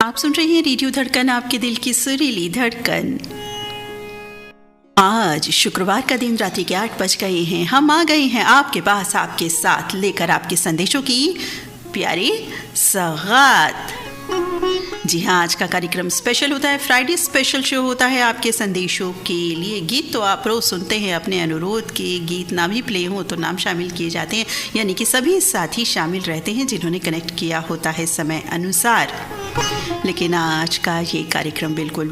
आप सुन रहे हैं रेडियो धड़कन, आपके दिल की सुरीली धड़कन। आज शुक्रवार का दिन रात्रि के 8 बज गए हैं। हम आ गए हैं आपके पास, आपके साथ लेकर आपके संदेशों की प्यारी सौगात। जी हाँ, आज का कार्यक्रम स्पेशल होता है, फ्राइडे स्पेशल शो होता है आपके संदेशों के लिए। गीत तो आप रोज सुनते हैं, अपने अनुरोध के गीत ना भी प्ले हो तो नाम शामिल किए जाते हैं, यानी कि सभी साथी शामिल रहते हैं जिन्होंने कनेक्ट किया होता है समय अनुसार। लेकिन आज का ये कार्यक्रम बिल्कुल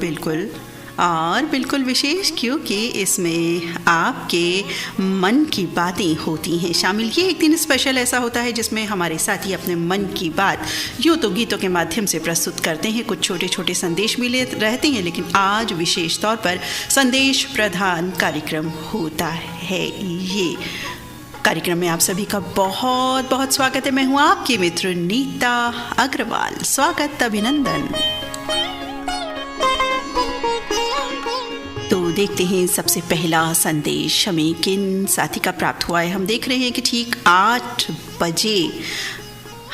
विशेष, क्योंकि इसमें आपके मन की बातें होती हैं शामिल। ये एक दिन स्पेशल ऐसा होता है जिसमें हमारे साथी अपने मन की बात यूँ तो गीतों के माध्यम से प्रस्तुत करते हैं, कुछ छोटे छोटे संदेश मिले रहते हैं, लेकिन आज विशेष तौर पर संदेश प्रधान कार्यक्रम होता है। ये कार्यक्रम में आप सभी का बहुत बहुत स्वागत है। मैं हूँ आपकी मित्र नीता अग्रवाल। स्वागत, अभिनंदन। तो देखते हैं सबसे पहला संदेश हमें किन साथी का प्राप्त हुआ है। हम देख रहे हैं कि ठीक 8 बजे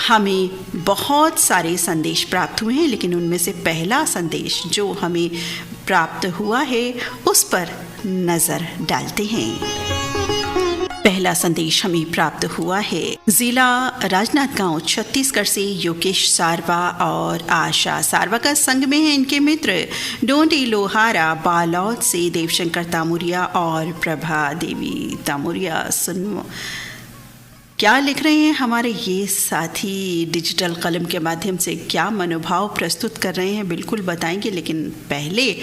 हमें बहुत सारे संदेश प्राप्त हुए हैं, लेकिन उनमें से पहला संदेश जो हमें प्राप्त हुआ है उस पर नज़र डालते हैं। पहला संदेश हमें प्राप्त हुआ है जिला राजनांदगांव छत्तीसगढ़ से योगेश सारवा और आशा सारवा का संग में है इनके मित्र डोंडी लोहारा बालौद से देवशंकर तामुरिया और प्रभा देवी तामुरिया। सुनो क्या लिख रहे हैं हमारे ये साथी डिजिटल कलम के माध्यम से, क्या मनोभाव प्रस्तुत कर रहे हैं बिल्कुल बताएंगे, लेकिन पहले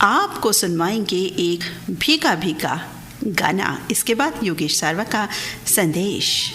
आपको सुनवाएंगे एक भीगा भीगा गाना। इसके बाद योगेश सारवा का संदेश।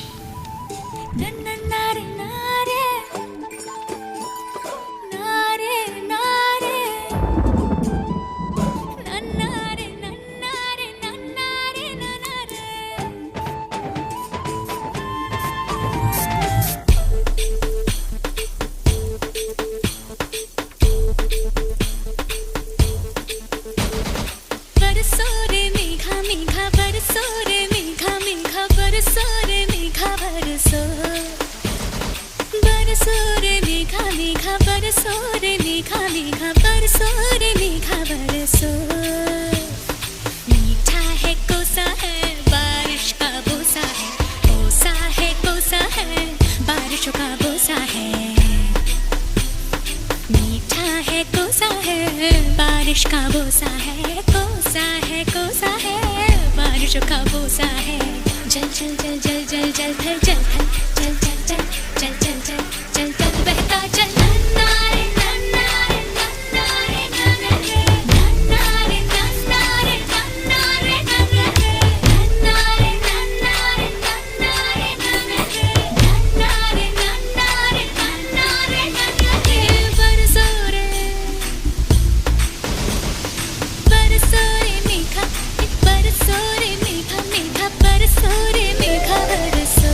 बारिश का बोसा है, कोसा है, कोसा है, बारिश का बोसा है। जल जल जल जल जल जल भर जल भर जल जल जल जल जल जल जल जल बहता जल। नन्नारे नन्नारे नन्नारे नन्नारे नन्नारे नन्नारे नन्नारे नन्नारे नन्नारे नन्नारे नन्नारे नन्नारे नन्नारे नन्नारे नन्नारे बरसो रे बरसो रे मेघा, बरसो रे मेघा, मेघा बरसो रे मेघा बरसो।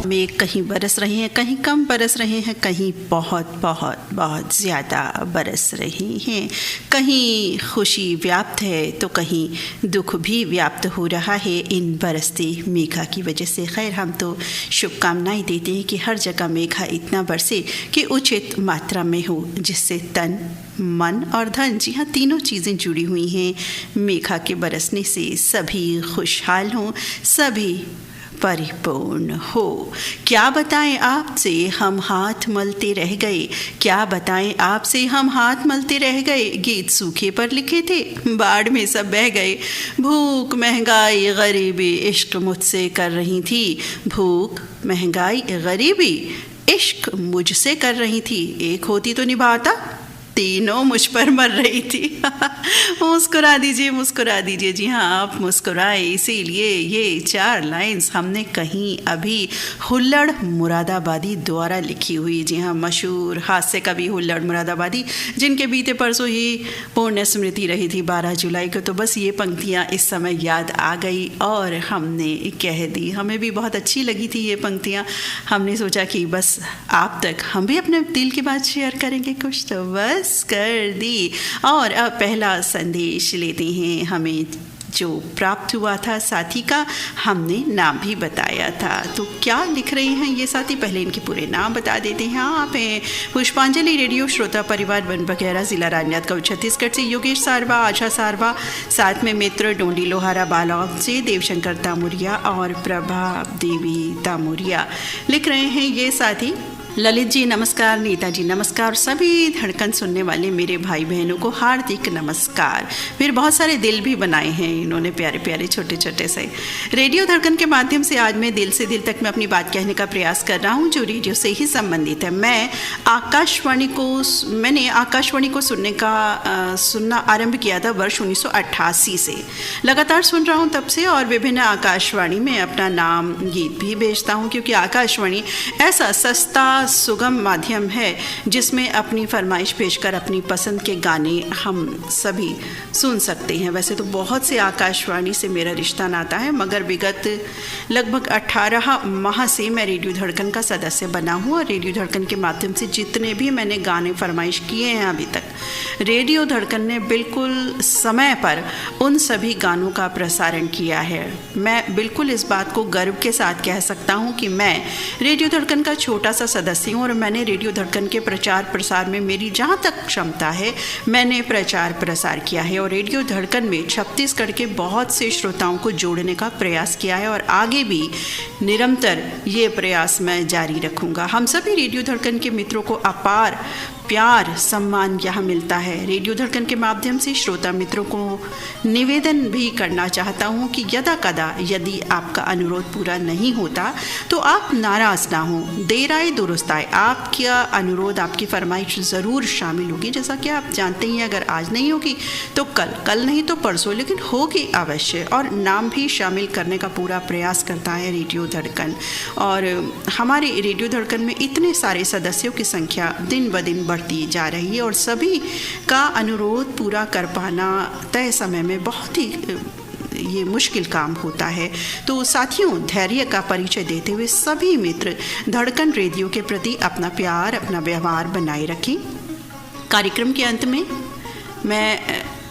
में कहीं बरस रहे हैं, कहीं कम बरस रहे हैं, कहीं बहुत बहुत बहुत ज़्यादा बरस रहे हैं। कहीं खुशी व्याप्त है तो कहीं दुख भी व्याप्त हो रहा है इन बरसते मेघा की वजह से। खैर, हम तो शुभकामनाएं देते हैं कि हर जगह मेघा इतना बरसे कि उचित मात्रा में हो, जिससे तन मन और धन, जी हाँ, तीनों चीज़ें जुड़ी हुई हैं मेघा के बरसने से। सभी खुशहाल हों, सभी परिपूर्ण हो। क्या बताएं आपसे हम हाथ मलते रह गए, क्या बताएं आपसे हम हाथ मलते रह गए। गीत सूखे पर लिखे थे, बाढ़ में सब बह गए। भूख महंगाई गरीबी इश्क मुझसे कर रही थी, भूख महंगाई गरीबी इश्क मुझसे कर रही थी। एक होती तो निभाता तीनों मुझ पर मर रही थी। मुस्कुरा दीजिए, मुस्कुरा दीजिए। जी हाँ, आप मुस्कुराए, इसीलिए ये 4 लाइंस हमने कहीं अभी हुल्लड़ मुरादाबादी द्वारा लिखी हुई। जी हाँ, मशहूर हास्य कवि हुल्लड़ मुरादाबादी, जिनके बीते परसों ही पूर्ण स्मृति रही थी 12 जुलाई को। तो बस ये पंक्तियाँ इस समय याद आ गई और हमने कह दी। हमें भी बहुत अच्छी लगी थी ये पंक्तियाँ। हमने सोचा कि बस आप तक हम भी अपने दिल की बात शेयर करेंगे कुछ, तो बस कर दी। और अब पहला संदेश लेते हैं। हमें जो प्राप्त हुआ था साथी का, हमने नाम भी बताया था। तो क्या लिख रहे हैं ये साथी, पहले इनके पूरे नाम बता देते हैं। आप हैं पुष्पांजलि रेडियो श्रोता परिवार वन बघेरा, जिला राजनांदगांव छत्तीसगढ़ से योगेश सारवा, आशा सारवा, साथ में मित्र डोंडी लोहारा बालौद से देवशंकर तामुरिया और प्रभा देवी तामुरिया लिख रहे हैं ये साथी। ललित जी नमस्कार, नीता जी नमस्कार, सभी धड़कन सुनने वाले मेरे भाई बहनों को हार्दिक नमस्कार। फिर बहुत सारे दिल भी बनाए हैं इन्होंने, प्यारे प्यारे छोटे छोटे से। रेडियो धड़कन के माध्यम से आज मैं दिल से दिल तक मैं अपनी बात कहने का प्रयास कर रहा हूँ जो रेडियो से ही संबंधित है। मैंने आकाशवाणी को सुनना आरंभ किया था वर्ष 1988 से। लगातार सुन रहा हूँ तब से और विभिन्न आकाशवाणी में अपना नाम गीत भी भेजता हूँ, क्योंकि आकाशवाणी ऐसा सस्ता सुगम माध्यम है जिसमें अपनी फरमाइश भेजकर अपनी पसंद के गाने हम सभी सुन सकते हैं। वैसे तो बहुत से आकाशवाणी से मेरा रिश्ता नाता है, मगर विगत लगभग 18 माह से मैं रेडियो धड़कन का सदस्य बना हूँ और रेडियो धड़कन के माध्यम से जितने भी मैंने गाने फरमाइश किए हैं अभी तक, रेडियो धड़कन ने बिल्कुल समय पर उन सभी गानों का प्रसारण किया है। मैं बिल्कुल इस बात को गर्व के साथ कह सकता हूँ कि मैं रेडियो धड़कन का छोटा सा सदस्य हूँ और मैंने रेडियो धड़कन के प्रचार प्रसार में मेरी जहाँ तक क्षमता है मैंने प्रचार प्रसार किया है और रेडियो धड़कन में छत्तीसगढ़ के बहुत से श्रोताओं को जोड़ने का प्रयास किया है और आगे भी निरंतर ये प्रयास मैं जारी रखूँगा। हम सभी रेडियो धड़कन के मित्रों को अपार प्यार सम्मान यहाँ मिलता है। रेडियो धड़कन के माध्यम से श्रोता मित्रों को निवेदन भी करना चाहता हूँ कि यदा कदा यदि आपका अनुरोध पूरा नहीं होता तो आप नाराज़ ना हो, देर आए दुरुस्त आए। आपका अनुरोध, आपकी फरमाइश ज़रूर शामिल होगी। जैसा कि आप जानते ही, अगर आज नहीं होगी तो कल नहीं तो परसों, लेकिन होगी अवश्य। और नाम भी शामिल करने का पूरा प्रयास करता है रेडियो धड़कन। और हमारे रेडियो धड़कन में इतने सारे सदस्यों की संख्या दिन ब दिन बढ़ती जा रही है और सभी का अनुरोध पूरा कर पाना तय समय में बहुत ही ये मुश्किल काम होता है। तो साथियों, धैर्य का परिचय देते हुए सभी मित्र धड़कन रेडियो के प्रति अपना प्यार, अपना व्यवहार बनाए रखें। कार्यक्रम के अंत में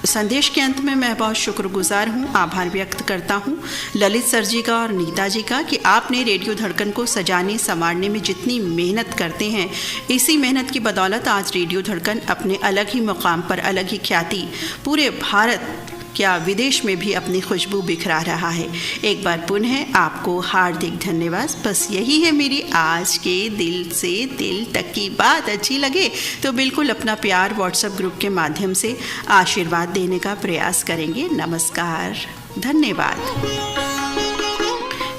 संदेश के अंत में मैं बहुत शुक्रगुजार हूँ, आभार व्यक्त करता हूँ ललित सर जी का और नीता जी का कि आपने रेडियो धड़कन को सजाने संवारने में जितनी मेहनत करते हैं, इसी मेहनत की बदौलत आज रेडियो धड़कन अपने अलग ही मुकाम पर, अलग ही ख्याति पूरे भारत क्या विदेश में भी अपनी खुशबू बिखरा रहा है। एक बार पुनः आपको हार्दिक धन्यवाद। बस यही है मेरी आज के दिल से दिल तक की बात। अच्छी लगे तो बिल्कुल अपना प्यार व्हाट्सएप ग्रुप के माध्यम से आशीर्वाद देने का प्रयास करेंगे। नमस्कार, धन्यवाद।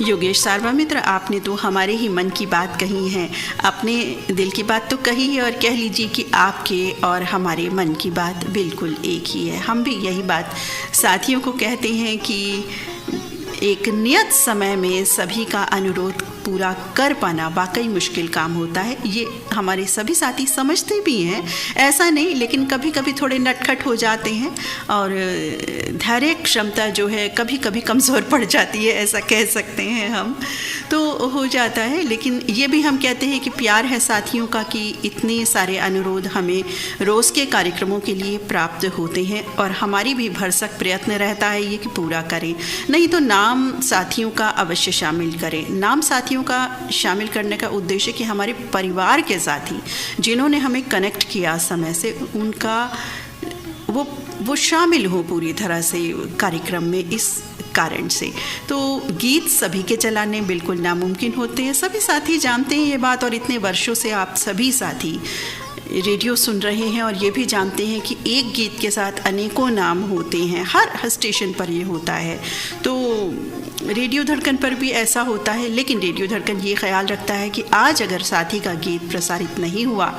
योगेश सारवा मित्र, आपने तो हमारे ही मन की बात कही है, अपने दिल की बात तो कही है और कह लीजिए कि आपके और हमारे मन की बात बिल्कुल एक ही है। हम भी यही बात साथियों को कहते हैं कि एक नियत समय में सभी का अनुरोध पूरा कर पाना वाकई मुश्किल काम होता है। ये हमारे सभी साथी समझते भी हैं, ऐसा नहीं, लेकिन कभी कभी थोड़े नटखट हो जाते हैं और धैर्य क्षमता जो है कभी कभी कमज़ोर पड़ जाती है, ऐसा कह सकते हैं हम, तो हो जाता है। लेकिन ये भी हम कहते हैं कि प्यार है साथियों का कि इतने सारे अनुरोध हमें रोज़ के कार्यक्रमों के लिए प्राप्त होते हैं और हमारी भी भरसक प्रयत्न रहता है ये कि पूरा करें। नहीं तो नाम साथियों का अवश्य शामिल करें। नाम साथियों का शामिल करने का उद्देश्य कि हमारे परिवार के साथी जिन्होंने हमें कनेक्ट किया समय से, उनका वो शामिल हो पूरी तरह से कार्यक्रम में। इस कारण से तो गीत सभी के चलाने बिल्कुल नामुमकिन होते हैं। सभी साथी जानते हैं ये बात और इतने वर्षों से आप सभी साथी रेडियो सुन रहे हैं और ये भी जानते हैं कि एक गीत के साथ अनेकों नाम होते हैं। हर स्टेशन पर ये होता है, तो रेडियो धड़कन पर भी ऐसा होता है। लेकिन रेडियो धड़कन ये ख्याल रखता है कि आज अगर साथी का गीत प्रसारित नहीं हुआ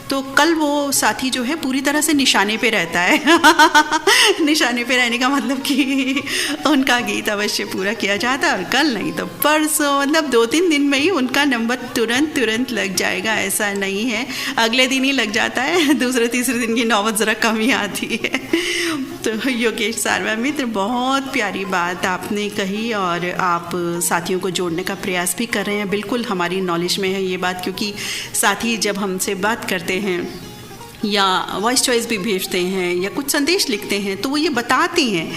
तो कल वो साथी जो है पूरी तरह से निशाने पे रहता है निशाने पे रहने का मतलब कि उनका गीत अवश्य पूरा किया जाता है, और कल नहीं तो परसों, मतलब 2-3 दिन में ही उनका नंबर तुरंत लग जाएगा। ऐसा नहीं है अगले दिन ही लग जाता है, दूसरे तीसरे दिन की नौबत ज़रा कम ही आती है। तो योगेश सारवा मित्र, बहुत प्यारी बात आपने कही, और आप साथियों को जोड़ने का प्रयास भी कर रहे हैं। बिल्कुल हमारी नॉलेज में है ये बात, क्योंकि साथी जब हमसे बात करते हैं या वॉइस चॉइस भी भेजते हैं या कुछ संदेश लिखते हैं, तो वो ये बताते हैं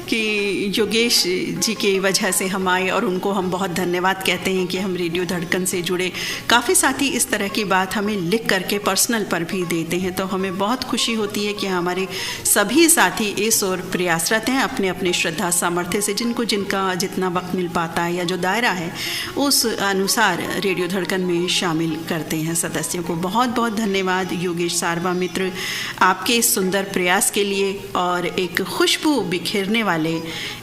कि योगेश जी की वजह से हम आए, और उनको हम बहुत धन्यवाद कहते हैं कि हम रेडियो धड़कन से जुड़े। काफ़ी साथी इस तरह की बात हमें लिख करके पर्सनल पर भी देते हैं, तो हमें बहुत खुशी होती है कि हमारे सभी साथी इस ओर प्रयासरत हैं, अपने अपने श्रद्धा सामर्थ्य से, जिनको जिनका जितना वक्त मिल पाता है या जो दायरा है उस अनुसार रेडियो धड़कन में शामिल करते हैं सदस्यों को। बहुत बहुत धन्यवाद योगेश सारवा मित्र, आपके इस सुंदर प्रयास के लिए, और एक खुशबू बिखेरने वाले,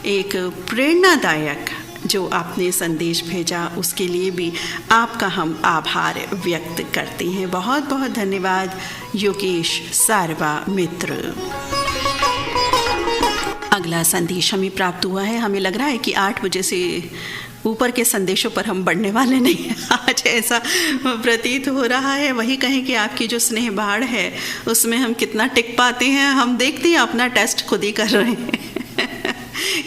एक प्रेरणादायक जो आपने संदेश भेजा, उसके लिए भी आपका हम आभार व्यक्त करते हैं। बहुत बहुत धन्यवाद योगेश सारवा मित्र। अगला संदेश हमें प्राप्त हुआ है। हमें लग रहा है कि 8 बजे से ऊपर के संदेशों पर हम बढ़ने वाले नहीं हैं, आज ऐसा प्रतीत हो रहा है। वही कहें कि आपकी जो स्नेह बाढ़ है उसमें हम कितना टिक पाते हैं। हम देखते हैं, अपना टेस्ट खुद ही कर रहे हैं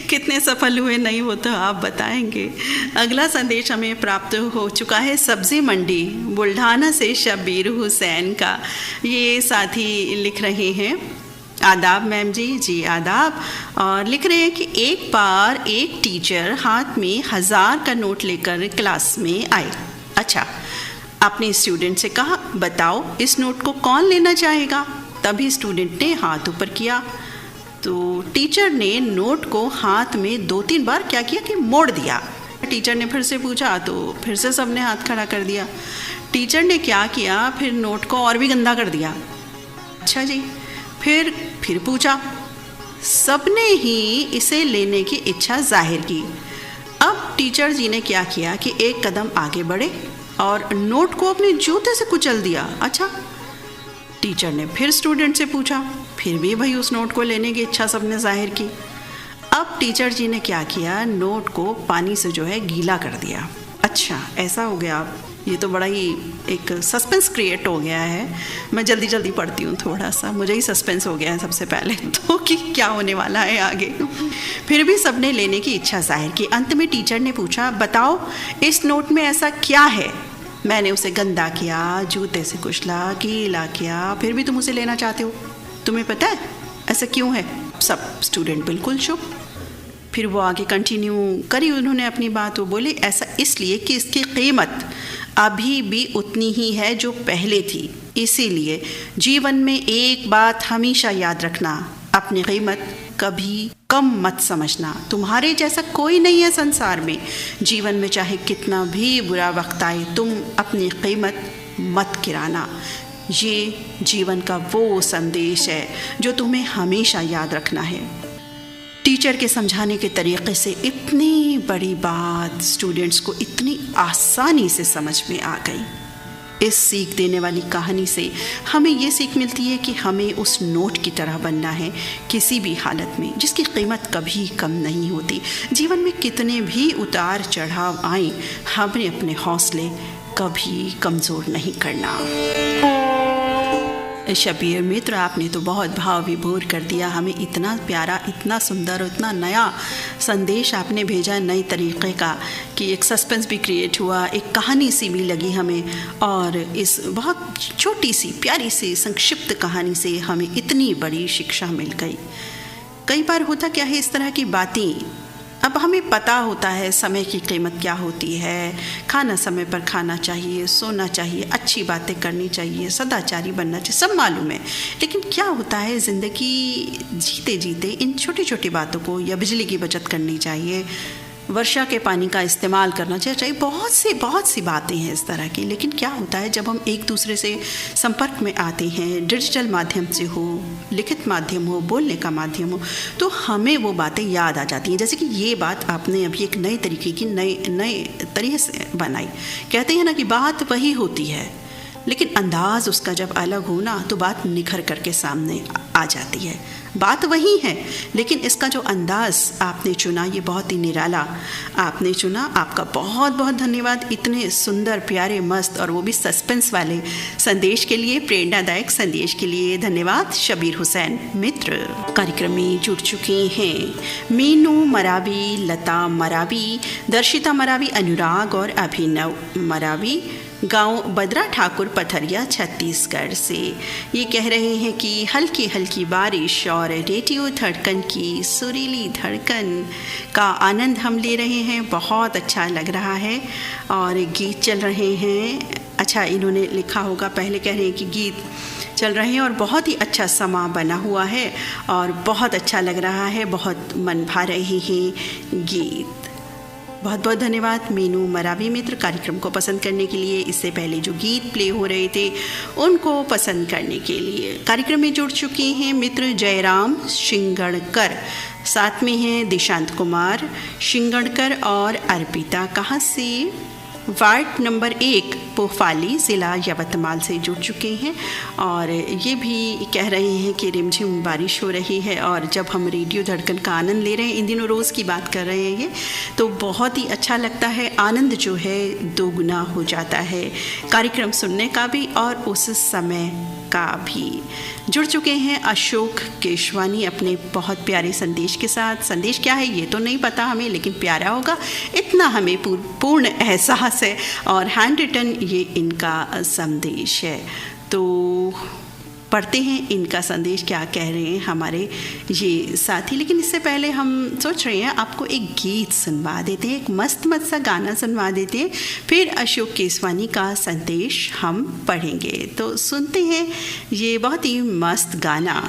कितने सफल हुए नहीं वो तो आप बताएंगे। अगला संदेश हमें प्राप्त हो चुका है सब्जी मंडी बुल्ढाना से शब्बीर हुसैन का। ये साथी लिख रहे हैं, आदाब मैम जी आदाब, और लिख रहे हैं कि एक बार एक टीचर हाथ में 1000 का नोट लेकर क्लास में आए। अच्छा, अपने स्टूडेंट से कहा, बताओ इस नोट को कौन लेना चाहेगा? तभी स्टूडेंट ने हाथ ऊपर किया, तो टीचर ने नोट को हाथ में 2-3 बार क्या किया कि मोड़ दिया। टीचर ने फिर से पूछा, तो फिर से सबने हाथ खड़ा कर दिया। टीचर ने क्या किया, फिर नोट को और भी गंदा कर दिया। अच्छा जी, फिर पूछा, सबने ही इसे लेने की इच्छा जाहिर की। अब टीचर जी ने क्या किया कि एक कदम आगे बढ़े और नोट को अपने जूते से कुचल दिया। अच्छा, टीचर ने फिर स्टूडेंट से पूछा, फिर भी भाई उस नोट को लेने की इच्छा सबने जाहिर की। अब टीचर जी ने क्या किया, नोट को पानी से जो है गीला कर दिया। अच्छा, ऐसा हो गया। ये तो बड़ा ही एक सस्पेंस क्रिएट हो गया है। मैं जल्दी पढ़ती हूँ, थोड़ा सा मुझे ही सस्पेंस हो गया है सबसे पहले तो, कि क्या होने वाला है आगे। फिर भी सबने लेने की इच्छा जाहिर की। अंत में टीचर ने पूछा, बताओ इस नोट में ऐसा क्या है? मैंने उसे गंदा किया, जूते से कुचला, गीला किया, फिर भी तुम उसे लेना चाहते हो। तुम्हें पता है ऐसा क्यों है? सब स्टूडेंट बिल्कुल चुप। फिर वो आगे कंटिन्यू करी उन्होंने अपनी बात। वो बोले, ऐसा इसलिए कि इसकी कीमत अभी भी उतनी ही है जो पहले थी। इसीलिए जीवन में एक बात हमेशा याद रखना, अपनी कीमत कभी कम मत समझना। तुम्हारे जैसा कोई नहीं है संसार में। जीवन में चाहे कितना भी बुरा वक्त आए, तुम अपनी कीमत मत गिराना। ये जीवन का वो संदेश है जो तुम्हें हमेशा याद रखना है। टीचर के समझाने के तरीक़े से इतनी बड़ी बात स्टूडेंट्स को इतनी आसानी से समझ में आ गई। इस सीख देने वाली कहानी से हमें ये सीख मिलती है कि हमें उस नोट की तरह बनना है किसी भी हालत में, जिसकी कीमत कभी कम नहीं होती। जीवन में कितने भी उतार चढ़ाव आए, हमें अपने हौसले कभी कमज़ोर नहीं करना। शब्बीर मित्र, आपने तो बहुत भाव विभोर कर दिया। हमें इतना प्यारा, इतना सुंदर और इतना नया संदेश आपने भेजा, नए तरीक़े का, कि एक सस्पेंस भी क्रिएट हुआ, एक कहानी सी भी लगी हमें, और इस बहुत छोटी सी प्यारी सी संक्षिप्त कहानी से हमें इतनी बड़ी शिक्षा मिल गई। कई बार होता क्या है, इस तरह की बातें, अब हमें पता होता है समय की कीमत क्या होती है, खाना समय पर खाना चाहिए, सोना चाहिए, अच्छी बातें करनी चाहिए, सदाचारी बनना चाहिए, सब मालूम है। लेकिन क्या होता है, ज़िंदगी जीते जीते इन छोटी छोटी बातों को, या बिजली की बचत करनी चाहिए, वर्षा के पानी का इस्तेमाल करना चाहिए, बहुत सी बातें हैं इस तरह की। लेकिन क्या होता है, जब हम एक दूसरे से संपर्क में आते हैं, डिजिटल माध्यम से हो, लिखित माध्यम हो, बोलने का माध्यम हो, तो हमें वो बातें याद आ जाती हैं। जैसे कि ये बात आपने अभी एक नए तरीके की नए तरीके से बनाई। कहते हैं ना कि बात वही होती है लेकिन अंदाज उसका जब अलग हो ना तो बात निखर करके सामने आ जाती है। बात वही है, लेकिन इसका जो अंदाज आपने चुना ये बहुत ही निराला आपने चुना। आपका बहुत बहुत धन्यवाद इतने सुंदर, प्यारे, मस्त और वो भी सस्पेंस वाले संदेश के लिए, प्रेरणादायक संदेश के लिए धन्यवाद। शबीर हुसैन मित्र कार्यक्रम में जुड़ चुके हैं। मीनू मरावी, लता मरावी, दर्शिता मरावी, अनुराग और अभिनव मरावी, गांव बदरा ठाकुर, पथरिया, छत्तीसगढ़ से। ये कह रहे हैं कि हल्की हल्की बारिश और रेडियो धड़कन की सुरीली धड़कन का आनंद हम ले रहे हैं, बहुत अच्छा लग रहा है। और गीत चल रहे हैं, अच्छा इन्होंने लिखा होगा, पहले कह रहे हैं कि गीत चल रहे हैं और बहुत ही अच्छा समा बना हुआ है और बहुत अच्छा लग रहा है, बहुत मन भा रहे हैं गीत। बहुत बहुत धन्यवाद मीनू मरावी मित्र कार्यक्रम को पसंद करने के लिए। इससे पहले जो गीत प्ले हो रहे थे उनको पसंद करने के लिए कार्यक्रम में जुड़ चुके हैं मित्र जयराम शिंगड़कर, साथ में हैं दिशांत कुमार शिंगड़कर और अर्पिता। कहाँ से? वार्ड नंबर 1 पोफाली, ज़िला यवतमाल से जुड़ चुके हैं और ये भी कह रहे हैं कि रिमझिम बारिश हो रही है और जब हम रेडियो धड़कन का आनंद ले रहे हैं, इन दिनों रोज़ की बात कर रहे हैं, तो बहुत ही अच्छा लगता है। आनंद जो है दोगुना हो जाता है कार्यक्रम सुनने का भी और उस समय का भी। जुड़ चुके हैं अशोक केशवानी अपने बहुत प्यारे संदेश के साथ। संदेश क्या है ये तो नहीं पता हमें, लेकिन प्यारा होगा इतना हमें पूर्ण एहसास है और हैंड रिटन ये इनका संदेश है। तो पढ़ते हैं इनका संदेश, क्या कह रहे हैं हमारे ये साथी। लेकिन इससे पहले हम सोच रहे हैं आपको एक गीत सुनवा देते हैं, एक मस्त मस्त सा गाना सुनवा देते हैं, फिर अशोक केसवानी का संदेश हम पढ़ेंगे। तो सुनते हैं ये बहुत ही मस्त गाना।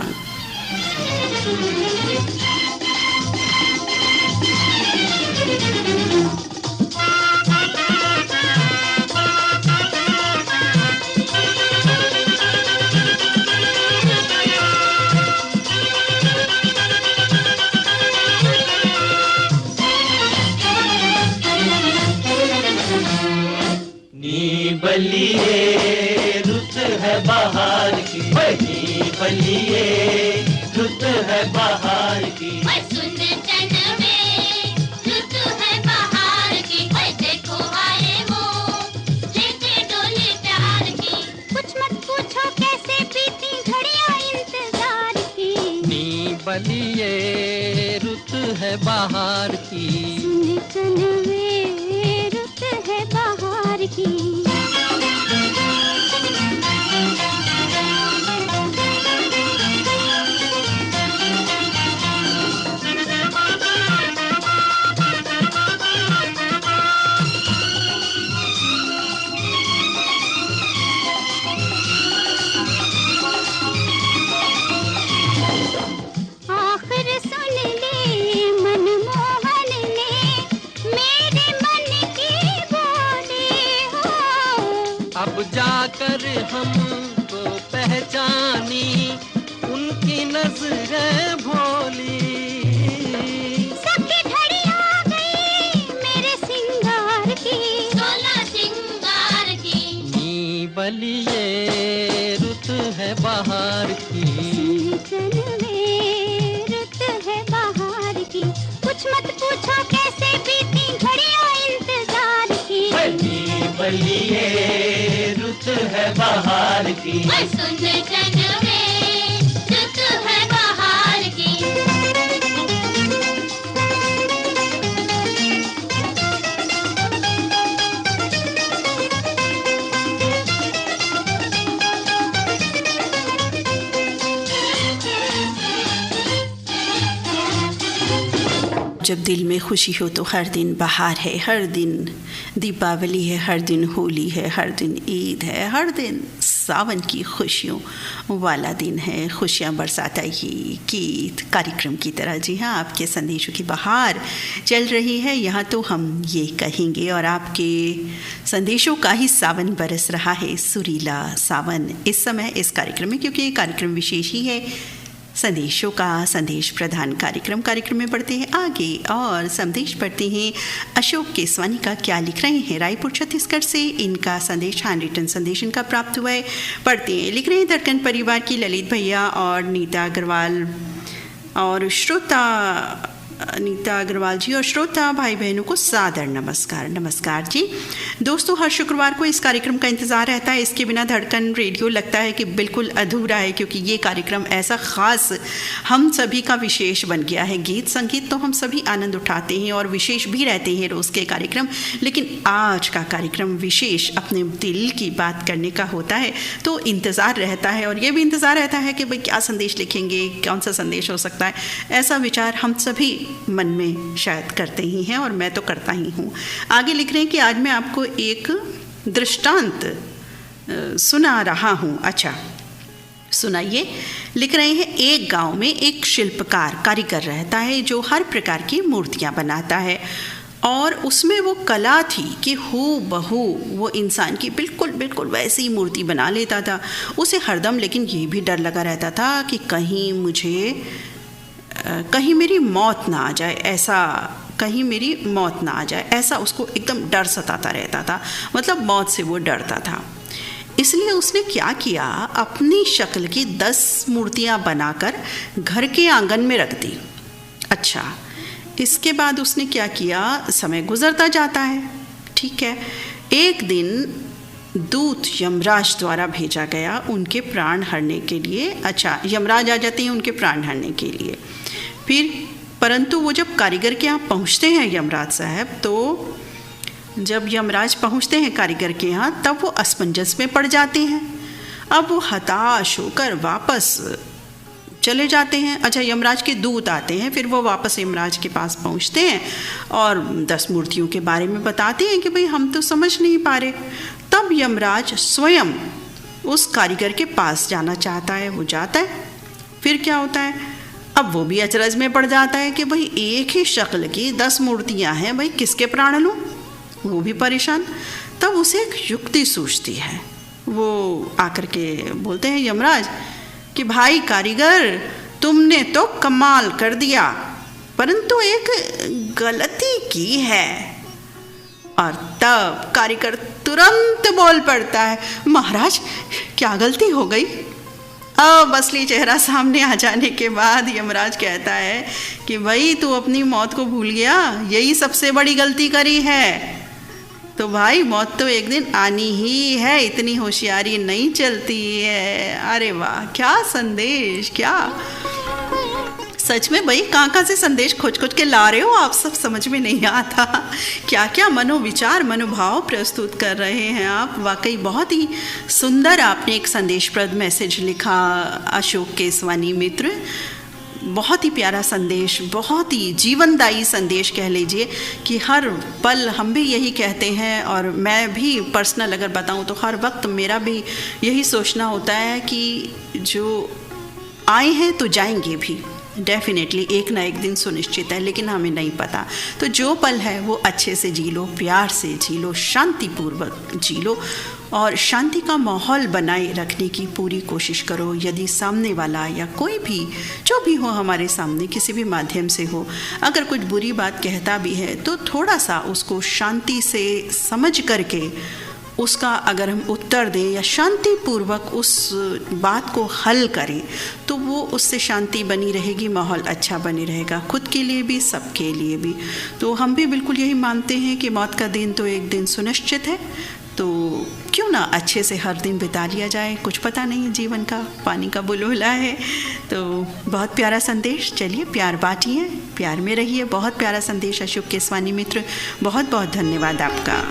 बलिए रुत है बाहर की, बलिए रुत है बाहर की, सुन चन में रुत है बाहर की, देखो आए वो लेके डोली प्यार की, कुछ मत पूछो कैसे बीती घड़ियां इंतजार की, नी बलिए रुत है बाहर की, सुन चन में रुत है बाहर की। जाकर हमको पहचानी उनकी नजरें भोली, सबकी घड़ी आ गई मेरे सिंगार की, सोलह सिंगार की, नी बलिए रुत है बाहर की, चल में रुत है बाहर की, कुछ मत पूछो कैसे बीती घड़ियां इंतजार की, नी बलिए है बाहर की, सुन चन में रुत है बाहर की। जब दिल में खुशी हो तो हर दिन बहार है, हर दिन दीपावली है, हर दिन होली है, हर दिन ईद है, हर दिन सावन की खुशियों वाला दिन है। खुशियाँ बरसाता ये गीत कार्यक्रम की तरह, जी हाँ, आपके संदेशों की बहार चल रही है यहाँ, तो हम ये कहेंगे। और आपके संदेशों का ही सावन बरस रहा है, सुरीला सावन इस समय इस कार्यक्रम में, क्योंकि ये कार्यक्रम विशेष ही है, संदेशों का संदेश प्रधान कार्यक्रम में बढ़ते हैं आगे और संदेश पढ़ते हैं अशोक केसवानी का। क्या लिख रहे हैं? रायपुर छत्तीसगढ़ से इनका संदेश हैंड रिटन संदेश इनका प्राप्त हुआ है। पढ़ते हैं। लिख रहे हैं धड़कन परिवार की ललित भैया और नीता अग्रवाल जी और श्रोता भाई बहनों को सादर नमस्कार जी। दोस्तों, हर शुक्रवार को इस कार्यक्रम का इंतज़ार रहता है। इसके बिना धड़कन रेडियो लगता है कि बिल्कुल अधूरा है, क्योंकि ये कार्यक्रम ऐसा ख़ास हम सभी का विशेष बन गया है। गीत संगीत तो हम सभी आनंद उठाते हैं और विशेष भी रहते हैं रोज़ के कार्यक्रम, लेकिन आज का कार्यक्रम विशेष अपने दिल की बात करने का होता है, तो इंतज़ार रहता है। और ये भी इंतज़ार रहता है कि भाई क्या संदेश लिखेंगे, कौन सा संदेश हो सकता है। ऐसा विचार हम सभी मन में शायद करते ही हैं और मैं तो करता ही हूँ। आगे लिख रहे हैं कि आज मैं आपको एक दृष्टांत सुना रहा हूँ। अच्छा, सुनाइए। लिख रहे हैं, एक गांव में एक कारीगर रहता है जो हर प्रकार की मूर्तियाँ बनाता है और उसमें वो कला थी कि हूबहू वो इंसान की बिल्कुल वैसी मूर्ति बना लेता था। उसे हरदम लेकिन ये भी डर लगा रहता था कि कहीं मेरी मौत ना आ जाए, ऐसा उसको एकदम डर सताता रहता था। मतलब मौत से वो डरता था। इसलिए उसने क्या किया, अपनी शक्ल की 10 मूर्तियां बनाकर घर के आंगन में रख दी। अच्छा, इसके बाद उसने क्या किया, समय गुजरता जाता है, ठीक है। एक दिन दूत यमराज द्वारा भेजा गया उनके प्राण हरने के लिए। अच्छा, यमराज आ जाते हैं उनके प्राण हरने के लिए। फिर परंतु वो जब कारीगर के यहाँ पहुँचते हैं यमराज साहब, तो जब यमराज पहुँचते हैं कारीगर के यहाँ, तब वो असमंजस में पड़ जाते हैं। अब वो हताश होकर वापस चले जाते हैं। अच्छा, यमराज के दूत आते हैं, फिर वो वापस यमराज के पास पहुँचते हैं और 10 मूर्तियों के बारे में बताते हैं कि भाई हम तो समझ नहीं पा रहे। तब यमराज स्वयं उस कारीगर के पास जाना चाहता है। वो जाता है, फिर क्या होता है, अब वो भी अचरज में पड़ जाता है कि भाई एक ही शक्ल की 10 मूर्तियां हैं, भाई किसके प्राण लूं। वो भी परेशान। तब उसे एक युक्ति सूझती है। वो आकर के बोलते हैं यमराज कि भाई कारीगर, तुमने तो कमाल कर दिया, परंतु एक गलती की है। और तब कारीगर तुरंत बोल पड़ता है, महाराज क्या गलती हो गई। अब असली चेहरा सामने आ जाने के बाद यमराज कहता है कि भाई तू अपनी मौत को भूल गया, यही सबसे बड़ी गलती करी है। तो भाई मौत तो एक दिन आनी ही है, इतनी होशियारी नहीं चलती है। अरे वाह, क्या संदेश, क्या सच में भाई कहाँ से संदेश खोज के ला रहे हो आप, सब समझ में नहीं आता। क्या क्या मनोविचार मनोभाव प्रस्तुत कर रहे हैं आप। वाकई बहुत ही सुंदर आपने एक संदेशप्रद मैसेज लिखा अशोक केसवानी मित्र। बहुत ही प्यारा संदेश, बहुत ही जीवनदायी संदेश कह लीजिए कि हर पल हम भी यही कहते हैं। और मैं भी पर्सनल अगर बताऊं तो हर वक्त मेरा भी यही सोचना होता है कि जो आए हैं तो जाएंगे भी, डेफिनेटली एक ना एक दिन सुनिश्चित है, लेकिन हमें नहीं पता। तो जो पल है वो अच्छे से जी लो, प्यार से जी लो, शांतिपूर्वक जी लो और शांति का माहौल बनाए रखने की पूरी कोशिश करो। यदि सामने वाला या कोई भी जो भी हो हमारे सामने किसी भी माध्यम से हो, अगर कुछ बुरी बात कहता भी है तो थोड़ा सा उसको शांति से समझ करके उसका अगर हम उत्तर दें या शांतिपूर्वक उस बात को हल करें तो वो उससे शांति बनी रहेगी, माहौल अच्छा बनी रहेगा, खुद के लिए भी सबके लिए भी। तो हम भी बिल्कुल यही मानते हैं कि मौत का दिन तो एक दिन सुनिश्चित है, तो क्यों ना अच्छे से हर दिन बिता लिया जाए। कुछ पता नहीं, जीवन का पानी का बुलबुला है। तो बहुत प्यारा संदेश, चलिए प्यार बांटिए, प्यार में रहिए। बहुत प्यारा संदेश अशोक केसवानी मित्र, बहुत बहुत धन्यवाद आपका।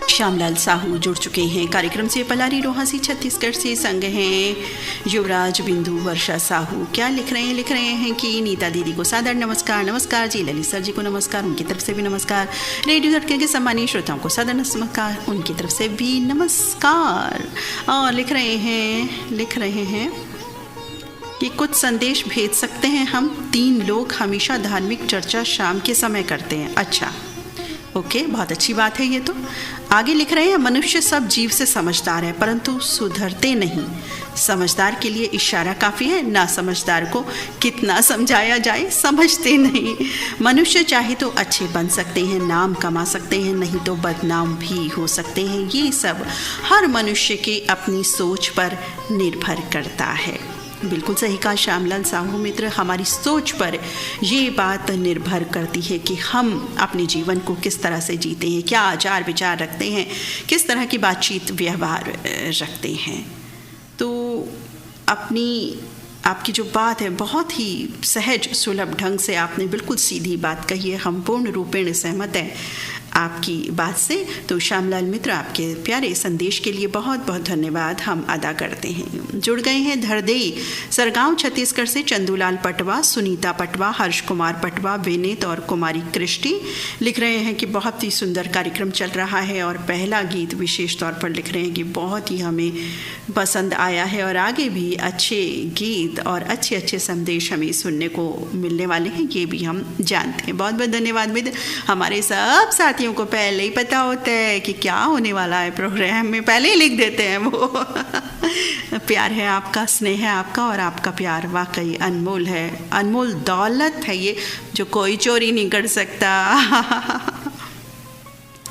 श्यामलाल साहू जुड़ चुके हैं कार्यक्रम से। पलारी रोहासी छत्तीसगढ़ से संग हैं युवराज बिंदु वर्षा साहू। क्या लिख रहे हैं कि नीता दीदी को सादर नमस्कार जी, ललित सर जी को नमस्कार, उनकी तरफ से भी नमस्कार, रेडियो झटके के सम्मानीय श्रोताओं को सादर नमस्कार, उनकी तरफ से भी नमस्कार। और लिख रहे हैं कि कुछ संदेश भेज सकते हैं हम। 3 लोग हमेशा धार्मिक चर्चा शाम के समय करते हैं। अच्छा, ओके, बहुत अच्छी बात है ये तो। आगे लिख रहे हैं, मनुष्य सब जीव से समझदार है परंतु सुधरते नहीं। समझदार के लिए इशारा काफ़ी है, ना समझदार को कितना समझाया जाए समझते नहीं। मनुष्य चाहे तो अच्छे बन सकते हैं, नाम कमा सकते हैं, नहीं तो बदनाम भी हो सकते हैं। ये सब हर मनुष्य के अपनी सोच पर निर्भर करता है। बिल्कुल सही कहा श्यामलाल साहू मित्र, हमारी सोच पर ये बात निर्भर करती है कि हम अपने जीवन को किस तरह से जीते हैं, क्या आचार विचार रखते हैं, किस तरह की बातचीत व्यवहार रखते हैं। तो आपकी जो बात है बहुत ही सहज सुलभ ढंग से आपने बिल्कुल सीधी बात कही है। हम पूर्ण रूपेण सहमत हैं आपकी बात से। तो श्यामलाल मित्र, आपके प्यारे संदेश के लिए बहुत बहुत धन्यवाद हम अदा करते हैं। जुड़ गए हैं धरदेई सरगांव छत्तीसगढ़ से चंदूलाल पटवा, सुनीता पटवा, हर्ष कुमार पटवा, विनीत और कुमारी कृष्टि लिख रहे हैं कि बहुत ही सुंदर कार्यक्रम चल रहा है और पहला गीत विशेष तौर पर लिख रहे हैं कि बहुत ही हमें पसंद आया है और आगे भी अच्छे गीत और अच्छे अच्छे संदेश हमें सुनने को मिलने वाले हैं, ये भी हम जानते हैं। बहुत बहुत धन्यवाद मित्र। हमारे सब साथियों को पहले ही पता होता है कि क्या होने वाला है प्रोग्राम में, पहले ही लिख देते हैं वो। प्यार है आपका, स्नेह है आपका और आपका प्यार वाकई अनमोल है, अनमोल दौलत है ये जो कोई चोरी नहीं कर सकता।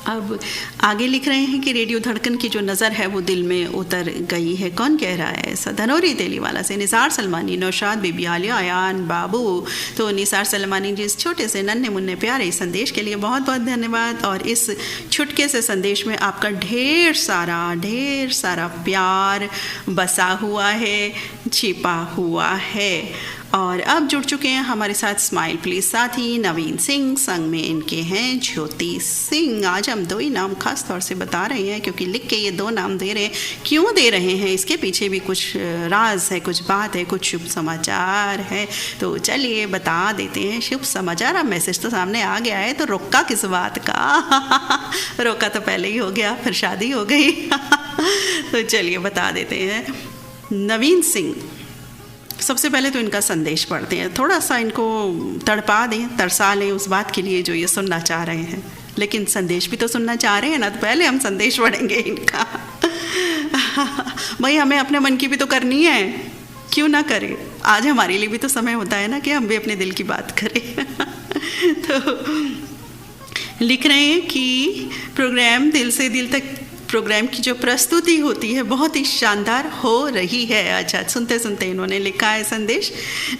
अब आगे लिख रहे हैं कि रेडियो धड़कन की जो नज़र है वो दिल में उतर गई है। कौन कह रहा है ऐसा? धनौरी तेलीवाला से निसार सलमानी, नौशाद, बीबी आलिया, अयान, बाबू। तो निसार सलमानी जी, इस छोटे से नन्हे मुन्ने प्यारे संदेश के लिए बहुत बहुत धन्यवाद। और इस छुटके से संदेश में आपका ढेर सारा प्यार बसा हुआ है, छिपा हुआ है। और अब जुड़ चुके हैं हमारे साथ स्माइल प्लीज साथी नवीन सिंह, संग में इनके हैं ज्योति सिंह। आज हम 2 ही नाम खास तौर से बता रहे हैं क्योंकि लिख के ये 2 नाम दे रहे हैं। क्यों दे रहे हैं इसके पीछे भी कुछ राज है, कुछ बात है, कुछ शुभ समाचार है। तो चलिए बता देते हैं शुभ समाचार। अब मैसेज तो सामने आ गया है तो रोका किस बात का? रोका तो पहले ही हो गया, फिर शादी हो गई। तो चलिए बता देते हैं। नवीन सिंह, सबसे पहले तो इनका संदेश पढ़ते हैं, थोड़ा सा इनको तड़पा दें, तरसा लें उस बात के लिए जो ये सुनना चाह रहे हैं। लेकिन संदेश भी तो सुनना चाह रहे हैं ना, तो पहले हम संदेश पढ़ेंगे इनका। भाई हमें अपने मन की भी तो करनी है, क्यों ना करें। आज हमारे लिए भी तो समय होता है ना कि हम भी अपने दिल की बात करें। तो लिख रहे हैं कि प्रोग्राम दिल से दिल तक, प्रोग्राम की जो प्रस्तुति होती है बहुत ही शानदार हो रही है। अच्छा, सुनते सुनते इन्होंने लिखा है संदेश,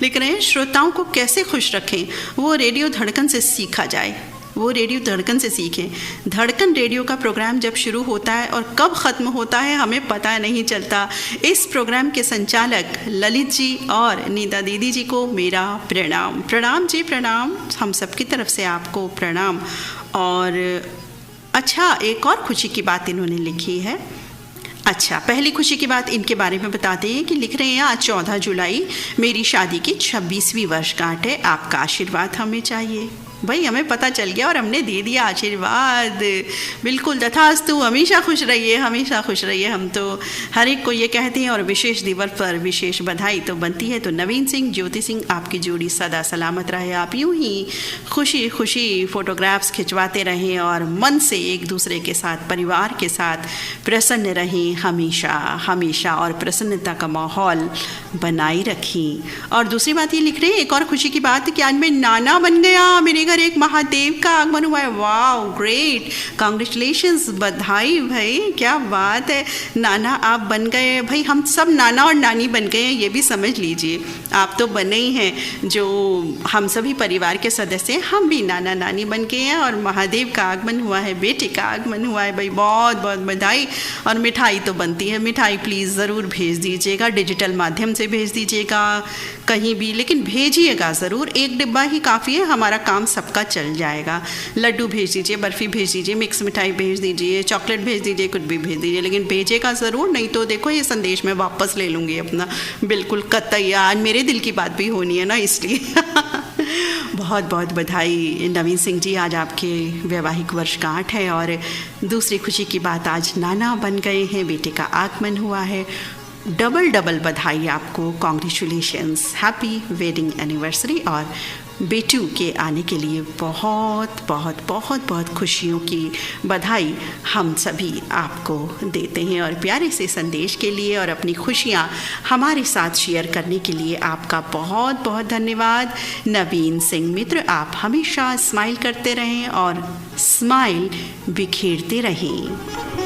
लिख रहे हैं श्रोताओं को कैसे खुश रखें वो रेडियो धड़कन से सीखा जाए, वो रेडियो धड़कन से सीखें। धड़कन रेडियो का प्रोग्राम जब शुरू होता है और कब ख़त्म होता है हमें पता नहीं चलता। इस प्रोग्राम के संचालक ललित जी और नीता दीदी जी को मेरा प्रणाम। प्रणाम जी, प्रणाम, हम सबकी तरफ से आपको प्रणाम। और अच्छा, एक और खुशी की बात इन्होंने लिखी है। अच्छा, पहली खुशी की बात इनके बारे में बताते हैं कि लिख रहे हैं आज 14 जुलाई मेरी शादी की 26वीं वर्षगांठ है, आपका आशीर्वाद हमें चाहिए। भाई हमें पता चल गया और हमने दे दिया आशीर्वाद। बिल्कुल तथास्तु, हमेशा खुश रहिए, हमेशा खुश रहिए। हम तो हर एक को ये कहते हैं और विशेष दिवस पर विशेष बधाई तो बनती है। तो नवीन सिंह, ज्योति सिंह, आपकी जोड़ी सदा सलामत रहे, आप यूं ही खुशी खुशी फोटोग्राफ्स खिंचवाते रहें और मन से एक दूसरे के साथ, परिवार के साथ प्रसन्न रहें हमेशा हमेशा, और प्रसन्नता का माहौल बनाए रखें। और दूसरी बात ये लिख रहे हैं, एक और खुशी की बात है कि आज मैं नाना बन गया, मेरे घर एक महादेव का आगमन हुआ है। वाओ, ग्रेट, कांग्रेचुलेशंस, बधाई भाई, क्या बात है। नाना आप बन गए। भाई हम सब नाना और नानी बन गए हैं, ये भी समझ लीजिए। आप तो बने ही हैं, जो हम सभी परिवार के सदस्य हैं, हम भी नाना नानी बन गए हैं और महादेव का आगमन हुआ है, बेटे का आगमन हुआ है। भाई बहुत बहुत बधाई। और मिठाई तो बनती है, मिठाई प्लीज़ ज़रूर भेज दीजिएगा, डिजिटल माध्यम से भेज दीजिएगा कहीं भी, लेकिन भेजिएगा ज़रूर। एक डिब्बा ही काफ़ी है, हमारा काम सबका चल जाएगा। लड्डू भेज दीजिए, बर्फ़ी भेज दीजिए, मिक्स मिठाई भेज दीजिए, चॉकलेट भेज दीजिए, कुछ भी भेज दीजिए, लेकिन भेजेगा ज़रूर, नहीं तो देखो ये संदेश मैं वापस ले लूँगी अपना, बिल्कुल कतई। आज मेरे दिल की बात भी होनी है ना, इसलिए बहुत बहुत बधाई नवीन सिंह जी, आज आपके वैवाहिक वर्षगांठ है। और दूसरी खुशी की बात, आज नाना बन गए हैं, बेटे का आगमन हुआ है। डबल डबल बधाई आपको, कॉन्ग्रेचुलेशंस, हैप्पी वेडिंग एनिवर्सरी। और बेटू के आने के लिए बहुत बहुत बहुत बहुत खुशियों की बधाई हम सभी आपको देते हैं। और प्यारे से संदेश के लिए और अपनी खुशियाँ हमारे साथ शेयर करने के लिए आपका बहुत बहुत धन्यवाद। नवीन सिंह मित्र, आप हमेशा स्माइल करते रहें और स्माइल बिखेरते रहें।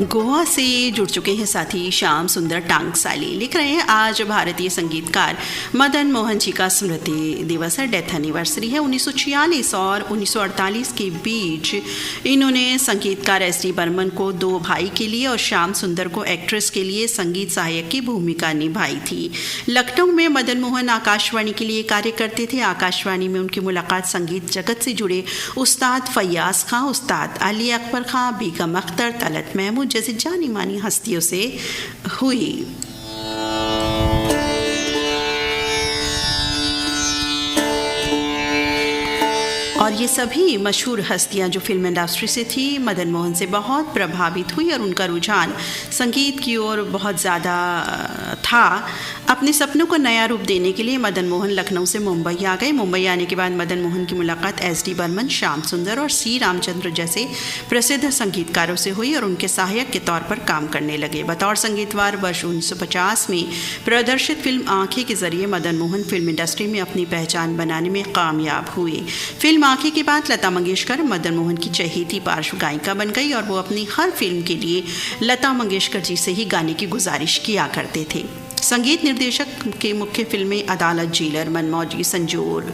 गोवा से जुड़ चुके हैं साथी श्याम सुंदर टांगसाली, लिख रहे हैं आज भारतीय संगीतकार मदन मोहन जी का स्मृति दिवस है, डेथ एनिवर्सरी है। 1946 और 1948 के बीच इन्होंने संगीतकार एस.डी. बर्मन को दो भाई के लिए और श्याम सुंदर को एक्ट्रेस के लिए संगीत सहायक की भूमिका निभाई थी। लखनऊ में मदन मोहन आकाशवाणी के लिए कार्य करते थे। आकाशवाणी में उनकी मुलाकात संगीत जगत से जुड़े उस्ताद फैयाज खां, उस्ताद अली अकबर खां, बेगम अख्तर, तलत महमूद जैसे जानी मानी हस्तियों से हुई। और ये सभी मशहूर हस्तियां जो फिल्म इंडस्ट्री से थी, मदन मोहन से बहुत प्रभावित हुई और उनका रुझान संगीत की ओर बहुत ज़्यादा था। अपने सपनों को नया रूप देने के लिए मदन मोहन लखनऊ से मुंबई आ गए। मुंबई आने के बाद मदन मोहन की मुलाकात एस.डी. बर्मन, श्याम सुंदर और सी रामचंद्र जैसे प्रसिद्ध संगीतकारों से हुई और उनके सहायक के तौर पर काम करने लगे। बतौर संगीतकार वर्ष 1950 में प्रदर्शित फिल्म आंखें के जरिए मदन मोहन फिल्म इंडस्ट्री में अपनी पहचान बनाने में कामयाब हुए। फिल्म आंखें के बाद लता मंगेशकर मदन मोहन की चहेती पार्श्व गायिका बन गई और वो अपनी हर फिल्म के लिए लता मंगेशकर जी से ही गाने की गुजारिश किया करते थे। संगीत निर्देशक के मुख्य फिल्में अदालत, जेलर, मनमौजी, संजोर,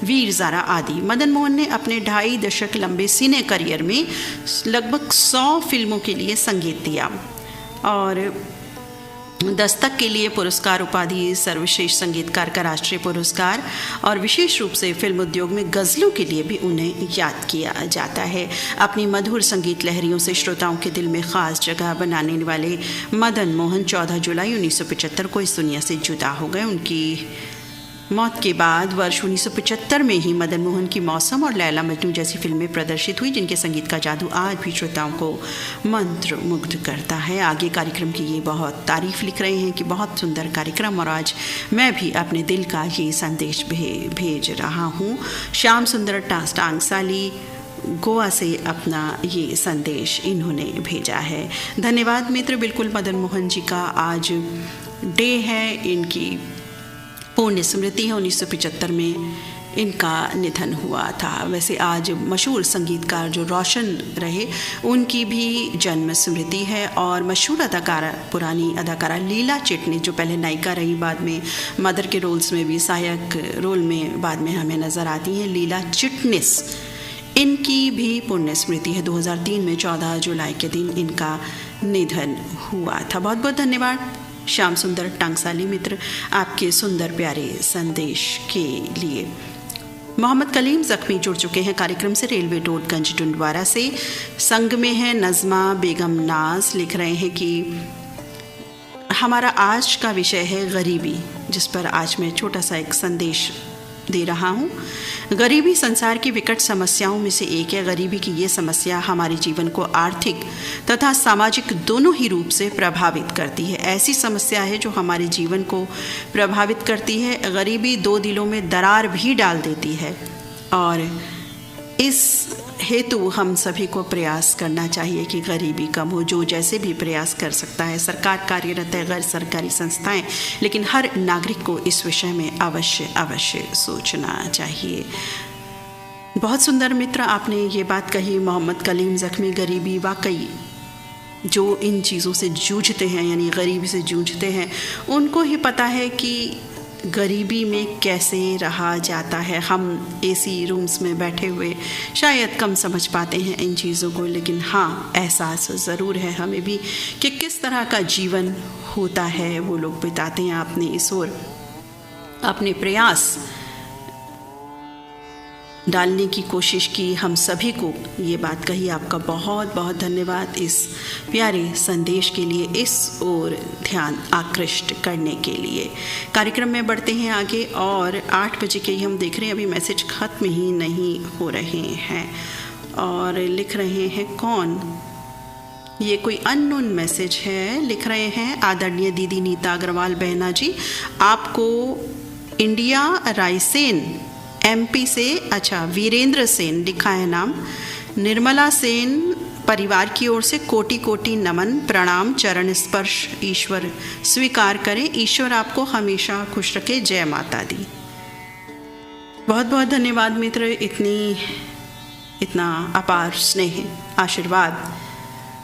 वीर ज़ारा आदि। मदन मोहन ने अपने 2.5 दशक लंबे सिने करियर में लगभग 100 फिल्मों के लिए संगीत दिया और दस्तक के लिए पुरस्कार, उपाधि, सर्वश्रेष्ठ संगीतकार का राष्ट्रीय पुरस्कार और विशेष रूप से फिल्म उद्योग में गज़लों के लिए भी उन्हें याद किया जाता है। अपनी मधुर संगीत लहरियों से श्रोताओं के दिल में ख़ास जगह बनाने वाले मदन मोहन 14 जुलाई 1975 को इस दुनिया से जुदा हो गए। उनकी मौत के बाद वर्ष 1975 में ही मदन मोहन की मौसम और लैला मजनू जैसी फिल्में प्रदर्शित हुई, जिनके संगीत का जादू आज भी श्रोताओं को मंत्र मुग्ध करता है। आगे कार्यक्रम की ये बहुत तारीफ लिख रहे हैं कि बहुत सुंदर कार्यक्रम, और आज मैं भी अपने दिल का ये संदेश भेज रहा हूँ। श्याम सुंदर टांगसाली गोवा से अपना ये संदेश इन्होंने भेजा है। धन्यवाद मित्र। बिल्कुल मदन मोहन जी का आज डे है, इनकी पुण्य स्मृति है। 1975 में इनका निधन हुआ था। वैसे आज मशहूर संगीतकार जो रोशन रहे, उनकी भी जन्म स्मृति है। और मशहूर अदाकारा, पुरानी अदाकारा लीला चिटनिस, जो पहले नायिका रही, बाद में मदर के रोल्स में भी, सहायक रोल में बाद में हमें नज़र आती हैं, लीला चिटनिस, इनकी भी पुण्य स्मृति है। 2003 में 14 जुलाई के दिन इनका निधन हुआ था। बहुत बहुत धन्यवाद श्याम सुंदर टांगसाली मित्र, आपके सुंदर प्यारे संदेश के लिए। मोहम्मद कलीम ज़ख्मी जुड़ चुके हैं कार्यक्रम से, रेलवे रोड गंज डुंडवारा से। संग में है नज़मा बेगम नाज, लिख रहे हैं कि हमारा आज का विषय है गरीबी, जिस पर आज मैं छोटा सा एक संदेश दे रहा हूँ। गरीबी संसार की विकट समस्याओं में से एक है। गरीबी की ये समस्या हमारे जीवन को आर्थिक तथा सामाजिक दोनों ही रूप से प्रभावित करती है। ऐसी समस्या है जो हमारे जीवन को प्रभावित करती है। गरीबी दो दिलों में दरार भी डाल देती है और इस हेतु हम सभी को प्रयास करना चाहिए कि गरीबी कम हो। जो जैसे भी प्रयास कर सकता है, सरकार कार्यरत है, गैर सरकारी संस्थाएं, लेकिन हर नागरिक को इस विषय में अवश्य सोचना चाहिए। बहुत सुंदर मित्र आपने ये बात कही, मोहम्मद कलीम ज़ख्मी। गरीबी वाकई जो इन चीज़ों से जूझते हैं, यानी गरीबी से जूझते हैं, उनको ही पता है कि गरीबी में कैसे रहा जाता है। हम एसी रूम्स में बैठे हुए शायद कम समझ पाते हैं इन चीज़ों को, लेकिन हाँ, एहसास ज़रूर है हमें भी कि किस तरह का जीवन होता है वो लोग बिताते हैं। आपने इस ओर अपने प्रयास डालने की कोशिश की, हम सभी को ये बात कही। आपका बहुत बहुत धन्यवाद इस प्यारे संदेश के लिए, इस ओर ध्यान आकृष्ट करने के लिए। कार्यक्रम में बढ़ते हैं आगे और 8 बजे के ही हम देख रहे हैं, अभी मैसेज ख़त्म ही नहीं हो रहे हैं और लिख रहे हैं कौन, ये कोई अननोन मैसेज है। लिख रहे हैं आदरणीय दीदी नीता अग्रवाल बहना जी, आपको इंडिया रायसेन MP से, अच्छा वीरेंद्र सेन लिखा है नाम, निर्मला सेन परिवार की ओर से कोटि कोटि नमन प्रणाम, चरण स्पर्श ईश्वर स्वीकार करें, ईश्वर आपको हमेशा खुश रखे, जय माता दी। बहुत बहुत धन्यवाद मित्र, इतना अपार स्नेह आशीर्वाद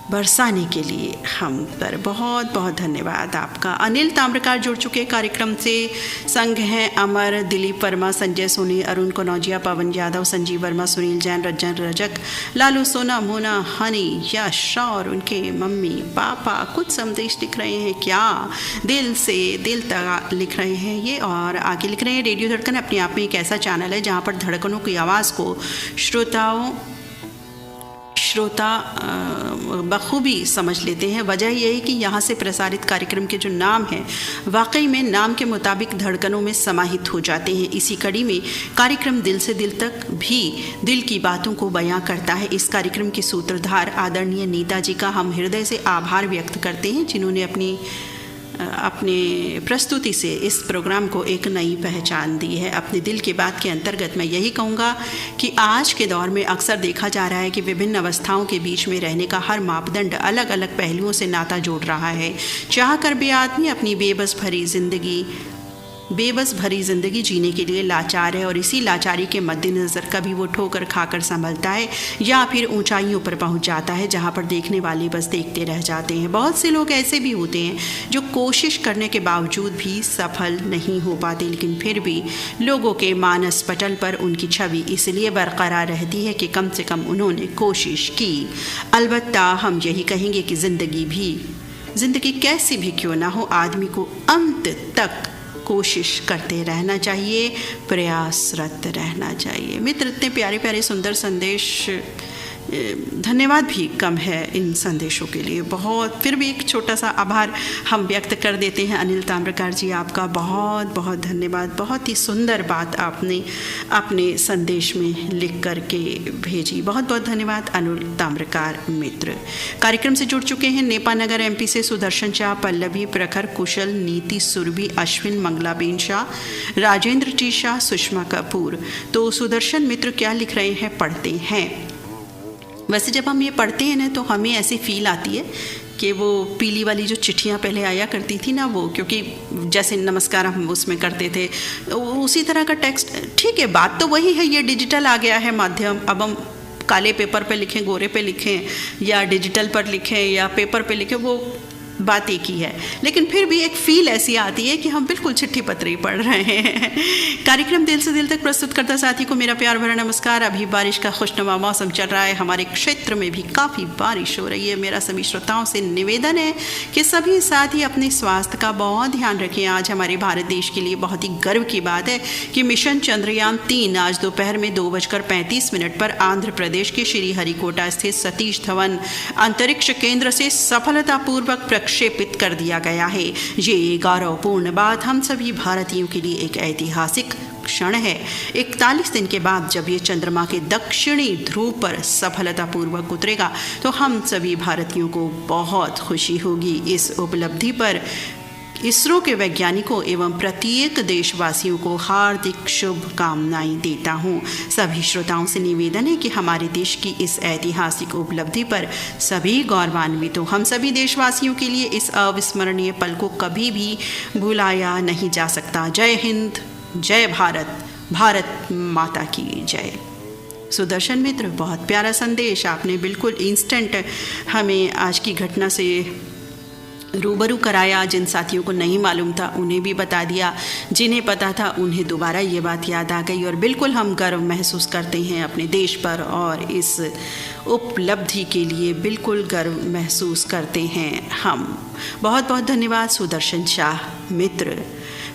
बरसाने के लिए हम पर बहुत बहुत धन्यवाद आपका। अनिल ताम्रकार जुड़ चुके कार्यक्रम से, संग हैं अमर, दिलीप वर्मा, संजय सोनी, अरुण कनौजिया, पवन यादव, संजीव वर्मा, सुनील जैन, रंजन रजक, लालू सोना, मोना, हनी, यश और उनके मम्मी पापा कुछ संदेश लिख रहे हैं, क्या दिल से दिल तक लिख रहे हैं ये। और आगे लिख रहे हैं, रेडियो धड़कन अपने आप में एक ऐसा चैनल है जहाँ पर धड़कनों की आवाज़ को श्रोता बखूबी समझ लेते हैं। वजह यह है कि यहाँ से प्रसारित कार्यक्रम के जो नाम हैं वाकई में नाम के मुताबिक धड़कनों में समाहित हो जाते हैं। इसी कड़ी में कार्यक्रम दिल से दिल तक भी दिल की बातों को बयां करता है। इस कार्यक्रम के सूत्रधार आदरणीय नीता जी का हम हृदय से आभार व्यक्त करते हैं, जिन्होंने अपने प्रस्तुति से इस प्रोग्राम को एक नई पहचान दी है। अपने दिल की बात के अंतर्गत मैं यही कहूँगा कि आज के दौर में अक्सर देखा जा रहा है कि विभिन्न अवस्थाओं के बीच में रहने का हर मापदंड अलग अलग पहलुओं से नाता जोड़ रहा है। चाह कर भी आदमी अपनी बेबस भरी जिंदगी जीने के लिए लाचार है और इसी लाचारी के मद्देनज़र कभी वो ठोकर खाकर संभलता है या फिर ऊंचाइयों पर पहुंच जाता है जहां पर देखने वाले बस देखते रह जाते हैं। बहुत से लोग ऐसे भी होते हैं जो कोशिश करने के बावजूद भी सफल नहीं हो पाते, लेकिन फिर भी लोगों के मानस पटल पर उनकी छवि इसलिए बरकरार रहती है कि कम से कम उन्होंने कोशिश की। अलबत्ता हम यही कहेंगे कि ज़िंदगी कैसी भी क्यों ना हो, आदमी को अंत तक कोशिश करते रहना चाहिए, प्रयासरत रहना चाहिए। मित्र, इतने प्यारे प्यारे सुंदर संदेश, धन्यवाद भी कम है इन संदेशों के लिए। बहुत फिर भी एक छोटा सा आभार हम व्यक्त कर देते हैं। अनिल ताम्रकार जी, आपका बहुत बहुत धन्यवाद। बहुत ही सुंदर बात आपने अपने संदेश में लिख करके भेजी। बहुत बहुत धन्यवाद अनिल ताम्रकार मित्र। कार्यक्रम से जुड़ चुके हैं नेपानगर MP से सुदर्शन शाह, पल्लवी, प्रखर, कुशल, नीति, सुरभि, अश्विन, मंगलाबेन शाह, राजेंद्र टी शाह, सुषमा कपूर। तो सुदर्शन मित्र क्या लिख रहे हैं, पढ़ते हैं। वैसे जब हम ये पढ़ते हैं ना तो हमें ऐसी फील आती है कि वो पीली वाली जो चिट्ठियाँ पहले आया करती थी ना, वो क्योंकि जैसे नमस्कार हम उसमें करते थे उसी तरह का टेक्स्ट। ठीक है, बात तो वही है, ये डिजिटल आ गया है माध्यम। अब हम काले पेपर पे लिखें, गोरे पे लिखें या डिजिटल पर लिखें या पेपर पे लिखें, वो बात एक ही है, लेकिन फिर भी एक फील ऐसी आती है कि हम बिल्कुल चिट्ठी पत्री पढ़ रहे हैं। कार्यक्रम दिल से दिल तक प्रस्तुत करता साथी को मेरा प्यार भरा नमस्कार। अभी बारिश का खुशनुमा मौसम चल रहा है, हमारे क्षेत्र में भी काफ़ी बारिश हो रही है। मेरा सभी श्रोताओं से निवेदन है कि सभी साथी अपने स्वास्थ्य का बहुत ध्यान रखें। आज हमारे भारत देश के लिए बहुत ही गर्व की बात है कि मिशन चंद्रयान 3 आज दोपहर में 2:35 पर आंध्र प्रदेश के श्रीहरिकोटा स्थित सतीश धवन अंतरिक्ष केंद्र से सफलतापूर्वक प्रक्षेपित कर दिया गया है। ये गौरवपूर्ण बात हम सभी भारतीयों के लिए एक ऐतिहासिक क्षण है। 41 दिन के बाद जब ये चंद्रमा के दक्षिणी ध्रुव पर सफलतापूर्वक उतरेगा तो हम सभी भारतीयों को बहुत खुशी होगी। इस उपलब्धि पर इसरो के वैज्ञानिकों एवं प्रत्येक देशवासियों को हार्दिक शुभकामनाएं देता हूं। सभी श्रोताओं से निवेदन है कि हमारे देश की इस ऐतिहासिक उपलब्धि पर सभी गौरवान्वित हो। हम सभी देशवासियों के लिए इस अविस्मरणीय पल को कभी भी भुलाया नहीं जा सकता। जय हिंद, जय भारत, भारत माता की जय। सुदर्शन मित्र, बहुत प्यारा संदेश आपने बिल्कुल इंस्टेंट हमें आज की घटना से रूबरू कराया। जिन साथियों को नहीं मालूम था उन्हें भी बता दिया, जिन्हें पता था उन्हें दोबारा ये बात याद आ गई। और बिल्कुल हम गर्व महसूस करते हैं अपने देश पर और इस उपलब्धि के लिए बिल्कुल गर्व महसूस करते हैं हम। बहुत बहुत धन्यवाद सुदर्शन शाह मित्र।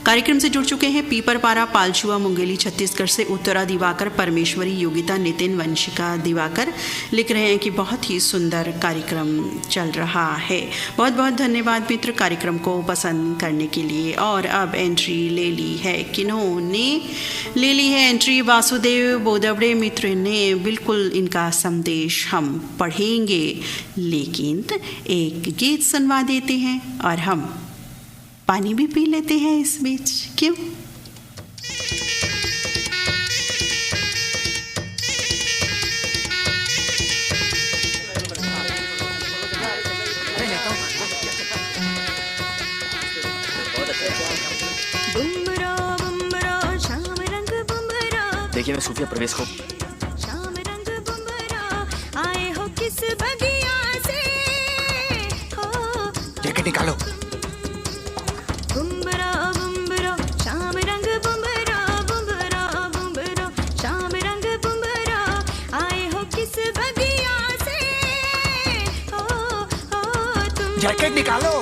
कार्यक्रम से जुड़ चुके हैं पीपरपारा, पालचुआ, मुंगेली, छत्तीसगढ़ से उत्तरा दिवाकर, परमेश्वरी, योगिता, नितिन, वंशिका दिवाकर लिख रहे हैं कि बहुत ही सुंदर कार्यक्रम चल रहा है। बहुत बहुत धन्यवाद मित्र कार्यक्रम को पसंद करने के लिए। और अब एंट्री ले ली है, किन्होंने ले ली है एंट्री? वासुदेव बोदवड़े मित्र ने। बिल्कुल इनका संदेश हम पढ़ेंगे, लेकिन एक गीत सुनवा देते हैं और हम पानी भी पी लेते हैं इस बीच, क्यों? देखिए मैं सूफिया प्रवेश को शाम रंग बुमरा आए हो किस बगिया से हो। जैकेट निकालो। बुमरा बुमरा शाम रंग बुमरा बुमरा बुमरा शाम रंग बुमरा आए हो किस बगिया से हो तुम। जैकेट निकालो।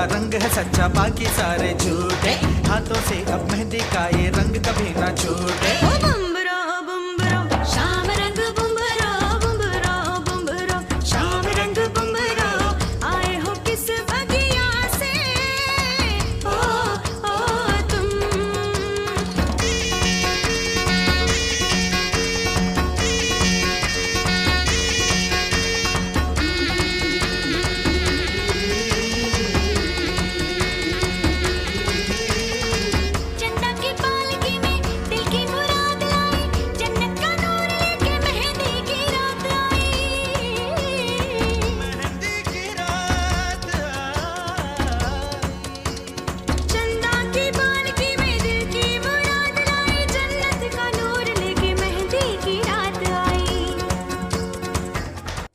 रंग है सच्चा, बाकी सारे झूठे। हाथों से अब मेहंदी का ये रंग कभी ना छूटे। बुमरा बुमरा शाम रंग बुमरा बुमरा बुमरा शाम रंग बुमरा आए हो किस बगिया से हो तुम।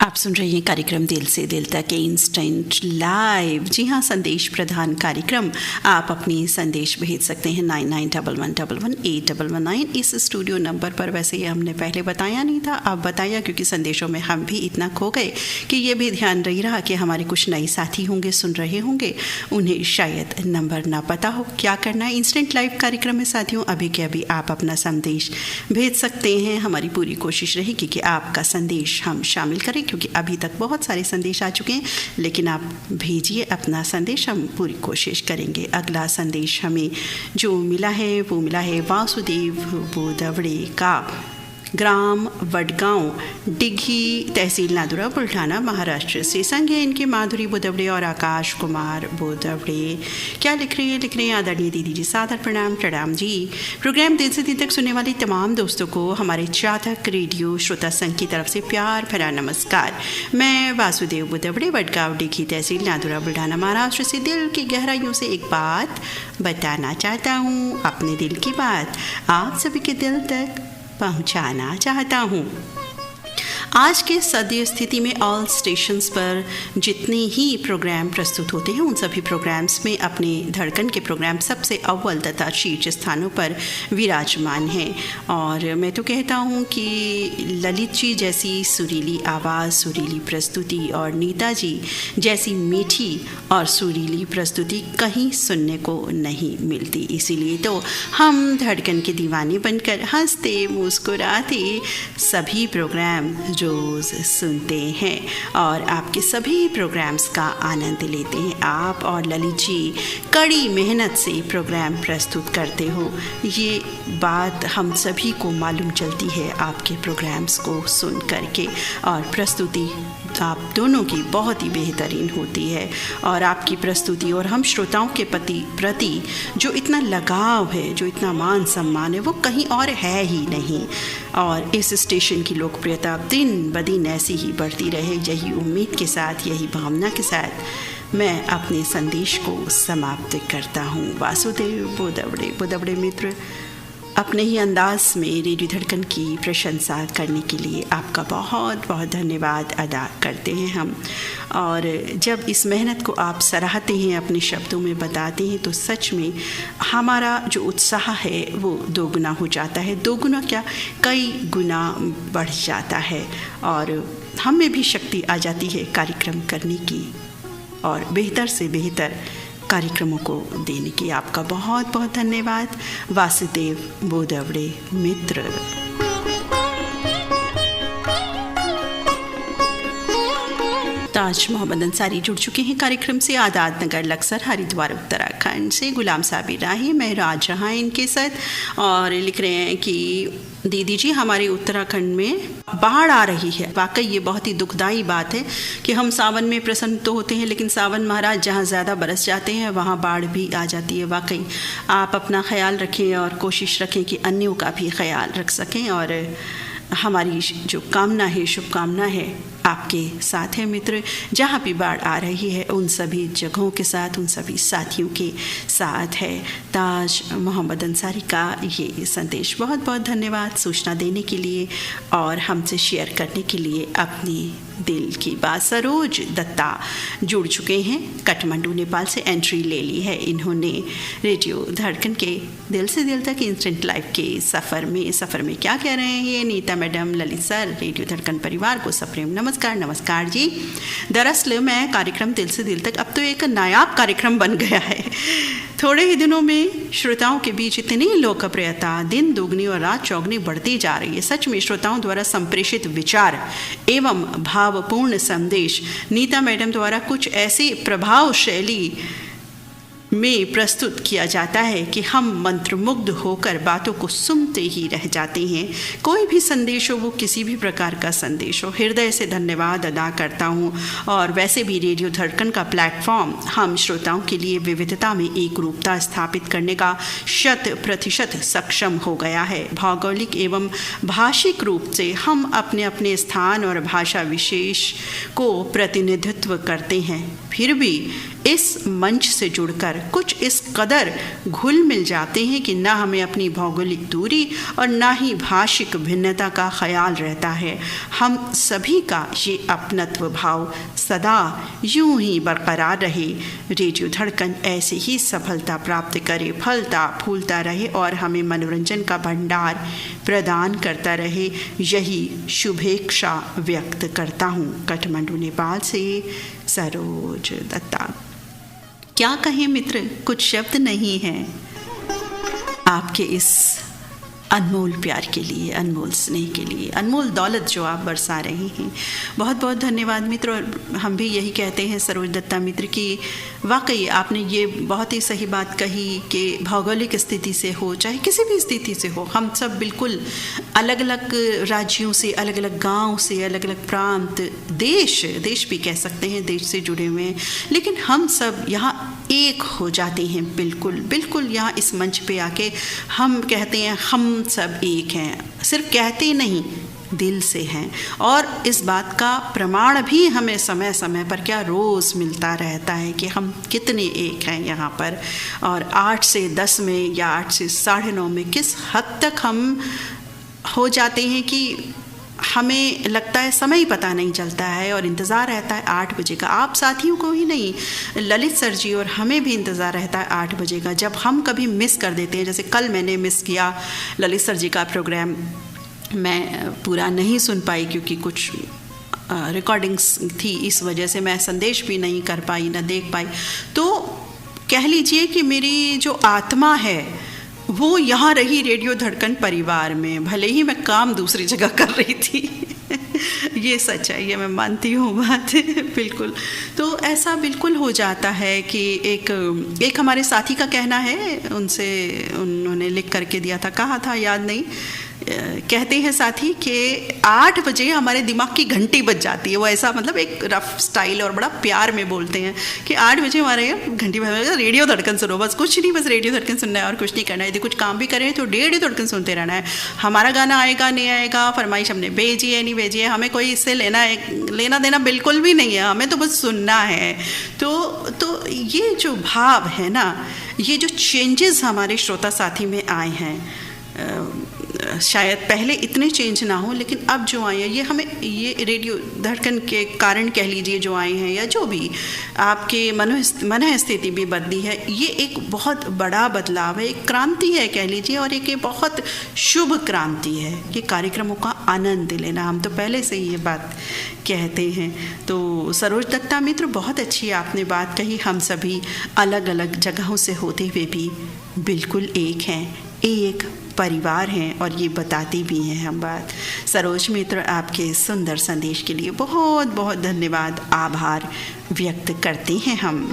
आप सुन रहे हैं कार्यक्रम दिल से दिल तक इंस्टेंट लाइव। जी हाँ, संदेश प्रधान कार्यक्रम। आप अपनी संदेश भेज सकते हैं 9911118119 इस स्टूडियो नंबर पर। वैसे ये हमने पहले बताया नहीं था, अब बताया क्योंकि संदेशों में हम भी इतना खो गए कि ये भी ध्यान नहीं रहा कि हमारे कुछ नए साथी होंगे, सुन रहे होंगे, उन्हें शायद नंबर ना पता हो। क्या करना है इंस्टेंट लाइव कार्यक्रम में साथियों, अभी के अभी आप अपना संदेश भेज सकते हैं। हमारी पूरी कोशिश रहेगी कि आपका संदेश हम शामिल करें, क्योंकि अभी तक बहुत सारे संदेश आ चुके हैं, लेकिन आप भेजिए अपना संदेश, हम पूरी कोशिश करेंगे। अगला संदेश हमें जो मिला है वो मिला है वासुदेव बोदवड़े का, ग्राम वडगांव, डिघी, तहसील नादुरा, बुल्ढाना, महाराष्ट्र से। संग है इनके माधुरी बोदवड़े और आकाश कुमार बोदवड़े। क्या लिख रही है आदरणीय दीदी जी, सादर प्रणाम। प्रणाम जी। प्रोग्राम दिल से दिल तक सुनने वाले तमाम दोस्तों को हमारे चातक रेडियो श्रोता संघ की तरफ से प्यार भरा नमस्कार। मैं वासुदेव बोदवड़े, वडगांव, डिघी, तहसील नादुरा, बुल्ढाना, महाराष्ट्र से दिल की गहराइयों से एक बात बताना चाहता हूँ। अपने दिल की बात आप सभी के दिल तक पहुंचाना चाहता हूं। आज के सद्य स्थिति में ऑल स्टेशंस पर जितने ही प्रोग्राम प्रस्तुत होते हैं उन सभी प्रोग्राम्स में अपने धड़कन के प्रोग्राम सबसे अव्वल तथा शीर्ष स्थानों पर विराजमान हैं। और मैं तो कहता हूँ कि ललित जी जैसी सुरीली आवाज़, सुरीली प्रस्तुति और नीता जी जैसी मीठी और सुरीली प्रस्तुति कहीं सुनने को नहीं मिलती। इसीलिए तो हम धड़कन के दीवाने बनकर हंसते मुस्कुराते सभी प्रोग्राम रोज़ सुनते हैं और आपके सभी प्रोग्राम्स का आनंद लेते हैं। आप और ललित जी कड़ी मेहनत से प्रोग्राम प्रस्तुत करते हो, ये बात हम सभी को मालूम चलती है आपके प्रोग्राम्स को सुन करके। और प्रस्तुति आप दोनों की बहुत ही बेहतरीन होती है और आपकी प्रस्तुति और हम श्रोताओं के प्रति जो इतना लगाव है, जो इतना मान सम्मान है, वो कहीं और है ही नहीं। और इस स्टेशन की लोकप्रियता दिन ब दिन ऐसी ही बढ़ती रहे, यही उम्मीद के साथ, यही भावना के साथ मैं अपने संदेश को समाप्त करता हूँ। वासुदेव बोदवड़े मित्र अपने ही अंदाज में रेडियो धड़कन की प्रशंसा करने के लिए आपका बहुत बहुत धन्यवाद अदा करते हैं हम। और जब इस मेहनत को आप सराहते हैं, अपने शब्दों में बताते हैं, तो सच में हमारा जो उत्साह है वो दोगुना हो जाता है। दोगुना क्या, कई गुना बढ़ जाता है और हम में भी शक्ति आ जाती है कार्यक्रम करने की और बेहतर से बेहतर कार्यक्रमों को देने की। आपका बहुत बहुत धन्यवाद वासुदेव बोदवड़े मित्र। ताज मोहम्मद अंसारी जुड़ चुके हैं कार्यक्रम से। आज़ाद नगर लक्सर हरिद्वार उत्तराखंड से गुलाम साबिर राही मैं राज रहा इनके साथ और लिख रहे हैं कि दीदी जी हमारे उत्तराखंड में बाढ़ आ रही है। वाकई ये बहुत ही दुखदाई बात है कि हम सावन में प्रसन्न तो होते हैं लेकिन सावन महाराज जहाँ ज़्यादा बरस जाते हैं वहाँ बाढ़ भी आ जाती है। वाकई आप अपना ख्याल रखें और कोशिश रखें कि अन्यों का भी ख्याल रख सकें और हमारी जो कामना है, शुभकामना है आपके साथ है मित्र। जहाँ भी बाढ़ आ रही है उन सभी जगहों के साथ, उन सभी साथियों के साथ है। ताज मोहम्मद अंसारी का ये संदेश, बहुत बहुत धन्यवाद सूचना देने के लिए और हमसे शेयर करने के लिए अपनी दिल की बात। सरोज दत्ता जुड़ चुके हैं, काठमांडू नेपाल से एंट्री ले ली है इन्होंने रेडियो धड़कन के दिल से दिल तक इंस्टेंट लाइफ के सफ़र में क्या कह रहे हैं ये Nita madam, Lalit sir, radio Dhadkan परिवार को सप्रेम नमस्कार जी। दरअसल मैं कार्यक्रम दिल से दिल तक अब तो एक नायाब कार्यक्रम बन गया है। थोड़े ही दिनों में श्रोताओं के बीच इतनी लोकप्रियता दिन दोगुनी और रात चौगुनी बढ़ती जा रही है। सच में श्रोताओं द्वारा संप्रेषित विचार एवं भावपूर्ण संदेश नीता मैडम द्वारा कुछ ऐसे प्रभावशैली में प्रस्तुत किया जाता है कि हम मंत्रमुग्ध होकर बातों को सुनते ही रह जाते हैं। कोई भी संदेश हो, वो किसी भी प्रकार का संदेश हो, हृदय से धन्यवाद अदा करता हूँ। और वैसे भी रेडियो धड़कन का प्लेटफॉर्म हम श्रोताओं के लिए विविधता में एक रूपता स्थापित करने का 100% सक्षम हो गया है। भौगोलिक एवं भाषिक रूप से हम अपने अपने स्थान और भाषा विशेष को प्रतिनिधित्व करते हैं, फिर भी इस मंच से जुड़कर कुछ इस कदर घुल मिल जाते हैं कि ना हमें अपनी भौगोलिक दूरी और ना ही भाषिक भिन्नता का ख्याल रहता है। हम सभी का ये अपनत्व भाव सदा यूं ही बरकरार रहे। रेडियो धड़कन ऐसे ही सफलता प्राप्त करे, फलता फूलता रहे और हमें मनोरंजन का भंडार प्रदान करता रहे, यही शुभेच्छा व्यक्त करता हूँ। काठमांडू नेपाल से सरोज दत्ता। क्या कहें मित्र, कुछ शब्द नहीं हैं आपके इस अनमोल प्यार के लिए, अनमोल स्नेह के लिए, अनमोल दौलत जो आप बरसा रहे हैं। बहुत बहुत धन्यवाद मित्र। और हम भी यही कहते हैं सरोज दत्ता मित्र की वाकई आपने ये बहुत ही सही बात कही कि भौगोलिक स्थिति से हो चाहे किसी भी स्थिति से हो, हम सब बिल्कुल अलग अलग राज्यों से, अलग अलग गांव से, अलग अलग प्रांत, देश भी कह सकते हैं, देश से जुड़े हुए हैं, लेकिन हम सब यहाँ एक हो जाते हैं। बिल्कुल यहाँ इस मंच पे आके हम कहते हैं हम सब एक हैं। सिर्फ कहते नहीं, दिल से हैं। और इस बात का प्रमाण भी हमें समय समय पर क्या रोज़ मिलता रहता है कि हम कितने एक हैं यहाँ पर। और 8 से 10 में या 8 से 9:30 में किस हद तक हम हो जाते हैं कि हमें लगता है समय ही पता नहीं चलता है और इंतज़ार रहता है 8 बजे का। आप साथियों को ही नहीं, ललित सर जी और हमें भी इंतज़ार रहता है 8 बजे का। जब हम कभी मिस कर देते हैं, जैसे कल मैंने मिस किया ललित सर जी का प्रोग्राम, मैं पूरा नहीं सुन पाई क्योंकि कुछ रिकॉर्डिंग्स थी, इस वजह से मैं संदेश भी नहीं कर पाई, ना देख पाई। तो कह लीजिए कि मेरी जो आत्मा है वो यहाँ रही रेडियो धड़कन परिवार में, भले ही मैं काम दूसरी जगह कर रही थी। ये सच है, ये मैं मानती हूँ बात बिल्कुल। तो ऐसा बिल्कुल हो जाता है कि एक हमारे साथी का कहना है, उन्होंने लिख करके दिया था, कहा था याद नहीं, कहते हैं साथी कि 8 बजे हमारे दिमाग की घंटी बज जाती है। वो ऐसा मतलब एक रफ स्टाइल और बड़ा प्यार में बोलते हैं कि 8 बजे हमारे घंटी बज, रेडियो धड़कन सुनो, बस कुछ नहीं, बस रेडियो धड़कन सुनना है और कुछ नहीं करना है। यदि कुछ काम भी करें तो रेडियो धड़कन सुनते रहना है। हमारा गाना आएगा नहीं आएगा, फरमाइश हमने भेजी है नहीं भेजी है, हमें कोई इससे लेना देना बिल्कुल भी नहीं है, हमें तो बस सुनना है। तो ये जो भाव है ना, ये जो चेंजेस हमारे श्रोता साथी में आए हैं, शायद पहले इतने चेंज ना हो, लेकिन अब जो आए हैं ये हमें, ये रेडियो धड़कन के कारण कह लीजिए जो आए हैं, या जो भी आपके मन स्थिति भी बदली है, ये एक बहुत बड़ा बदलाव है, एक क्रांति है कह लीजिए, और एक बहुत शुभ क्रांति है कि कार्यक्रमों का आनंद लेना। हम तो पहले से ही ये बात कहते हैं। तो सरोज दत्ता मित्र, बहुत अच्छी आपने बात कही। हम सभी अलग अलग जगहों से होते हुए भी बिल्कुल एक हैं, एक परिवार हैं, और ये बताती भी हैं हम बात। सरोज मित्र, आपके सुंदर संदेश के लिए बहुत बहुत धन्यवाद, आभार व्यक्त करते हैं हम।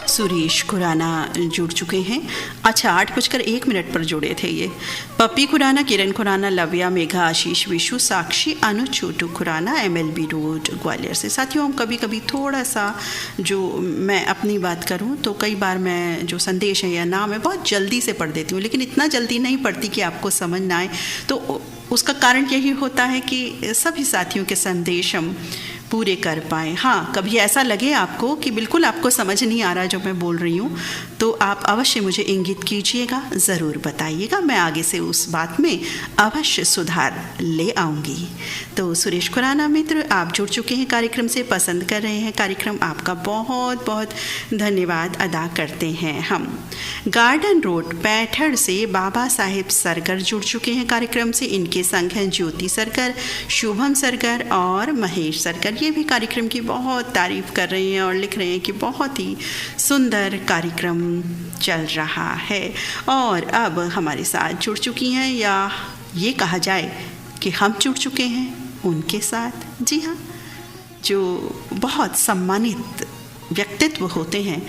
सुरेश खुराना जुड़ चुके हैं। अच्छा, 8:01 पर जुड़े थे ये। पप्पी खुराना, किरण खुराना, लव्या, मेघा, आशीष, विशु, साक्षी, अनु, छोटू खुराना, MLB रोड ग्वालियर से। साथियों, हम कभी कभी थोड़ा सा, जो मैं अपनी बात करूं तो कई बार मैं जो संदेश है या नाम है बहुत जल्दी से पढ़ देती हूँ, लेकिन इतना जल्दी नहीं पढ़ती कि आपको समझ ना आए। तो उसका कारण यही होता है कि सभी साथियों के संदेश हम पूरे कर पाएँ। हाँ, कभी ऐसा लगे आपको कि बिल्कुल आपको समझ नहीं आ रहा जो मैं बोल रही हूँ, तो आप अवश्य मुझे इंगित कीजिएगा, ज़रूर बताइएगा, मैं आगे से उस बात में अवश्य सुधार ले आऊँगी। तो सुरेश खुराना मित्र, आप जुड़ चुके हैं कार्यक्रम से, पसंद कर रहे हैं कार्यक्रम, आपका बहुत बहुत धन्यवाद अदा करते हैं हम। गार्डन रोड पैठड़ से बाबा साहेब सरगर जुड़ चुके हैं कार्यक्रम से। इनके संग हैं ज्योति सरगर, शुभम सरगर और महेश सरगर। ये भी कार्यक्रम की बहुत तारीफ कर रहे हैं और लिख रहे हैं कि बहुत ही सुंदर कार्यक्रम चल रहा है। और अब हमारे साथ जुड़ चुकी हैं, या ये कहा जाए कि हम जुड़ चुके हैं उनके साथ। जी हाँ, जो बहुत सम्मानित व्यक्तित्व होते हैं,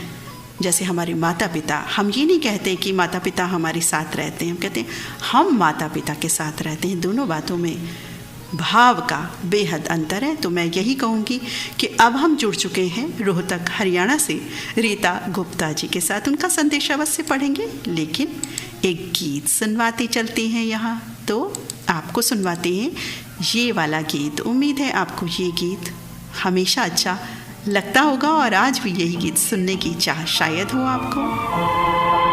जैसे हमारे माता पिता। हम ये नहीं कहते कि माता पिता हमारे साथ रहते हैं, हम कहते हैं हम माता पिता के साथ रहते हैं। दोनों बातों में भाव का बेहद अंतर है। तो मैं यही कहूँगी कि अब हम जुड़ चुके हैं रोहतक हरियाणा से रीता गुप्ता जी के साथ। उनका संदेश अवश्य पढ़ेंगे, लेकिन एक गीत सुनवाते चलते हैं यहाँ। तो आपको सुनवाते हैं ये वाला गीत। उम्मीद है आपको ये गीत हमेशा अच्छा लगता होगा और आज भी यही गीत सुनने की चाह शायद हो आपको।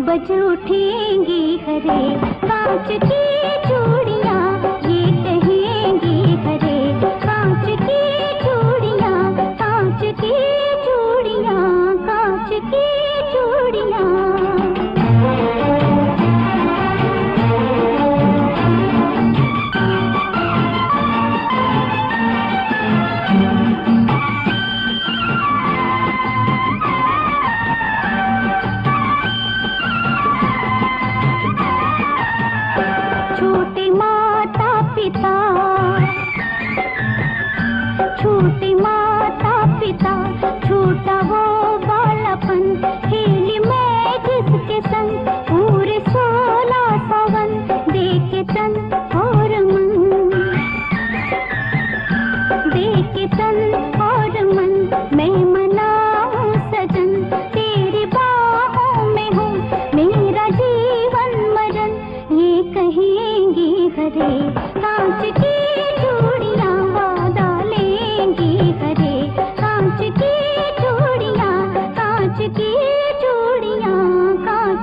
बज उठेंगी हरे कांच की चूड़ियाँ, ये कहेंगी हरे कांच की चूड़ियाँ,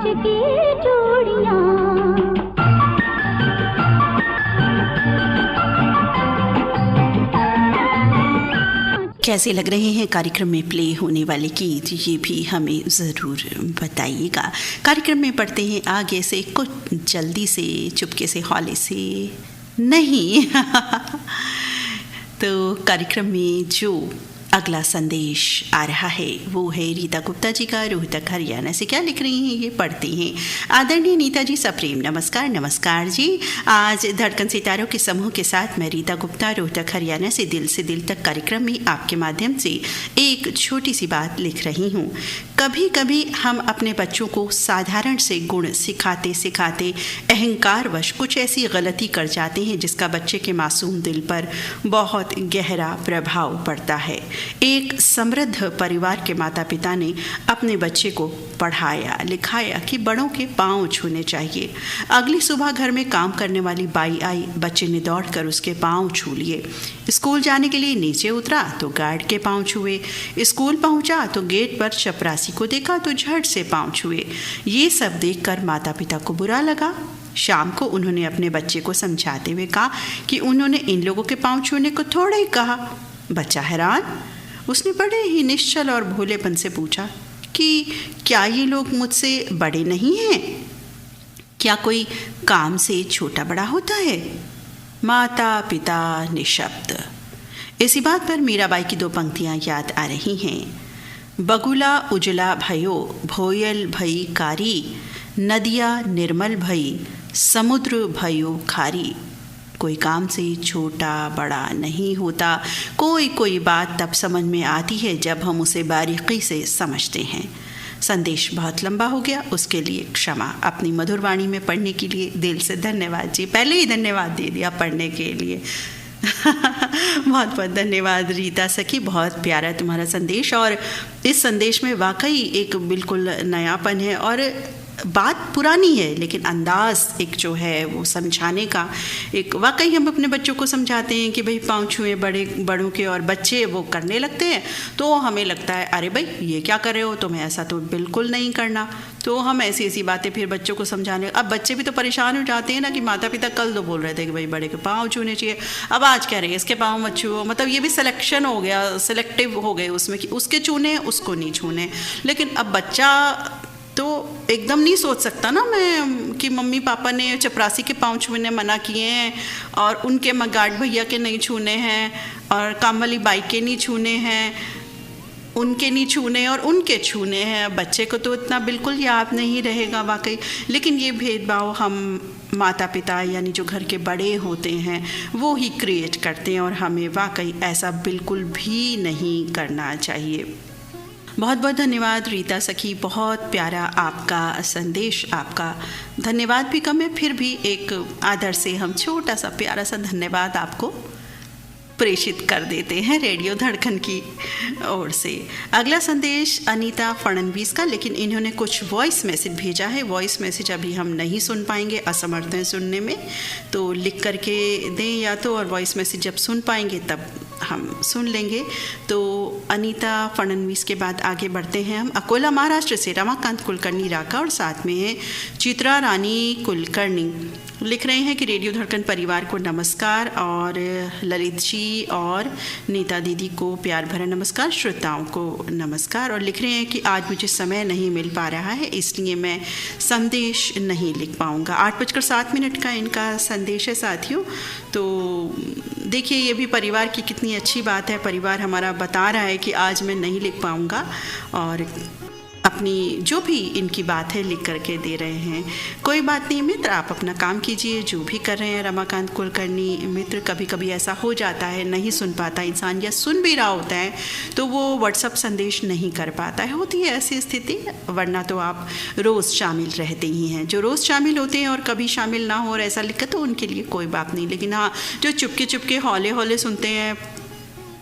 कांच की चूड़ियां। कैसे लग रहे हैं कार्यक्रम में प्ले होने वाले गीत, ये भी हमें ज़रूर बताइएगा। कार्यक्रम में पढ़ते हैं आगे से, कुछ जल्दी से, चुपके से, हौले से नहीं। तो कार्यक्रम में जो अगला संदेश आ रहा है वो है रीता गुप्ता जी का, रोहतक हरियाणा से। क्या लिख रही हैं ये पढ़ते हैं। आदरणीय नीता जी, सप्रेम नमस्कार। नमस्कार जी। आज धड़कन सितारों के समूह के साथ मैं रीता गुप्ता रोहतक हरियाणा से दिल तक कार्यक्रम में आपके माध्यम से एक छोटी सी बात लिख रही हूँ। कभी कभी हम अपने बच्चों को साधारण से गुण सिखाते सिखाते अहंकारवश कुछ ऐसी गलती कर जाते हैं जिसका बच्चे के मासूम दिल पर बहुत गहरा प्रभाव पड़ता है। एक समृद्ध परिवार के माता पिता ने अपने बच्चे को पढ़ाया लिखाया कि बड़ों के पांव छूने चाहिए। अगली सुबह घर में काम करने वाली बाई आई, बच्चे ने दौड़कर उसके पांव छू लिए। स्कूल जाने के लिए नीचे उतरा तो गार्ड के पांव छुए। स्कूल पहुंचा तो गेट पर चपरासी को देखा तो झट से पांव छुए। ये सब देखकर माता पिता को बुरा लगा। शाम को उन्होंने अपने बच्चे को समझाते हुए कहा कि उन्होंने इन लोगों के पांव छूने को थोड़ा ही कहा। बच्चा हैरान, उसने बड़े ही निश्चल और भोलेपन से पूछा कि क्या ये लोग मुझसे बड़े नहीं हैं? क्या कोई काम से छोटा बड़ा होता है? माता पिता निशब्द। इसी बात पर मीराबाई की दो पंक्तियां याद आ रही हैं। बगुला उजला भयो, भोयल भई कारी, नदिया निर्मल भई, समुद्र भयो खारी। कोई काम से छोटा बड़ा नहीं होता। कोई बात तब समझ में आती है जब हम उसे बारीकी से समझते हैं। संदेश बहुत लंबा हो गया, उसके लिए क्षमा। अपनी मधुर वाणी में पढ़ने के लिए दिल से धन्यवाद जी। पहले ही धन्यवाद दे दिया पढ़ने के लिए। बहुत बहुत धन्यवाद रीता सखी, बहुत प्यारा तुम्हारा संदेश। और इस संदेश में वाकई एक बिल्कुल नयापन है और बात पुरानी है लेकिन अंदाज एक जो है वो समझाने का, एक वाकई हम अपने बच्चों को समझाते हैं कि भाई पाँव छुए बड़ों के, और बच्चे वो करने लगते हैं तो हमें लगता है अरे भाई ये क्या कर रहे हो, तुम्हें ऐसा तो बिल्कुल नहीं करना। तो हम ऐसी बातें फिर बच्चों को समझाने, अब बच्चे भी तो परेशान हो जाते हैं ना कि माता पिता कल तो बोल रहे थे कि भाई बड़े के पाँव छूने चाहिए, अब आज कह रहे हैं इसके पाँव मत छुओ। मतलब ये भी सिलेक्शन हो गया, सिलेक्टिव हो गए उसमें कि उसके छूने उसको नहीं छूने। लेकिन अब बच्चा तो एकदम नहीं सोच सकता ना मैं कि मम्मी पापा ने चपरासी के पाँव छूने मना किए हैं और उनके गार्ड भैया के नहीं छूने हैं और काम वाली बाइक के नहीं छूने हैं, उनके नहीं छूने और उनके छूने हैं। बच्चे को तो इतना बिल्कुल याद नहीं रहेगा वाकई। लेकिन ये भेदभाव हम माता पिता यानी जो घर के बड़े होते हैं वो ही क्रिएट करते हैं और हमें वाकई ऐसा बिल्कुल भी नहीं करना चाहिए। बहुत बहुत धन्यवाद रीता सखी, बहुत प्यारा आपका संदेश। आपका धन्यवाद भी कम है, फिर भी एक आदर से हम छोटा सा प्यारा सा धन्यवाद आपको प्रेषित कर देते हैं रेडियो धड़कन की ओर से। अगला संदेश अनीता फडणवीस का, लेकिन इन्होंने कुछ वॉइस मैसेज भेजा है। वॉइस मैसेज अभी हम नहीं सुन पाएंगे, असमर्थ हैं सुनने में, तो लिख करके दें या तो, और वॉइस मैसेज जब सुन पाएंगे तब हम सुन लेंगे। तो अनीता फडणवीस के बाद आगे बढ़ते हैं हम। अकोला महाराष्ट्र से रमाकांत कुलकर्णी राका और साथ में है चित्रा रानी कुलकर्णी। लिख रहे हैं कि रेडियो धड़कन परिवार को नमस्कार और ललित जी और नीता दीदी को प्यार भरा नमस्कार, श्रोताओं को नमस्कार। और लिख रहे हैं कि आज मुझे समय नहीं मिल पा रहा है इसलिए मैं संदेश नहीं लिख पाऊँगा। 8:07 का इनका संदेश है साथियों। तो देखिए ये भी परिवार की कितनी अच्छी बात है, परिवार हमारा बता रहा है कि आज मैं नहीं लिख पाऊँगा और अपनी जो भी इनकी बात है लिख करके दे रहे हैं। कोई बात नहीं मित्र, आप अपना काम कीजिए जो भी कर रहे हैं। रमाकांत कुलकर्णी मित्र, कभी कभी ऐसा हो जाता है नहीं सुन पाता इंसान, या सुन भी रहा होता है तो वो व्हाट्सअप संदेश नहीं कर पाता है, होती है ऐसी स्थिति। वरना तो आप रोज़ शामिल रहते ही हैं। जो रोज़ शामिल होते हैं और कभी शामिल ना हो और ऐसा लिखा तो उनके लिए कोई बात नहीं। लेकिन हाँ, जो चुपके चुपके हौले हौले सुनते हैं,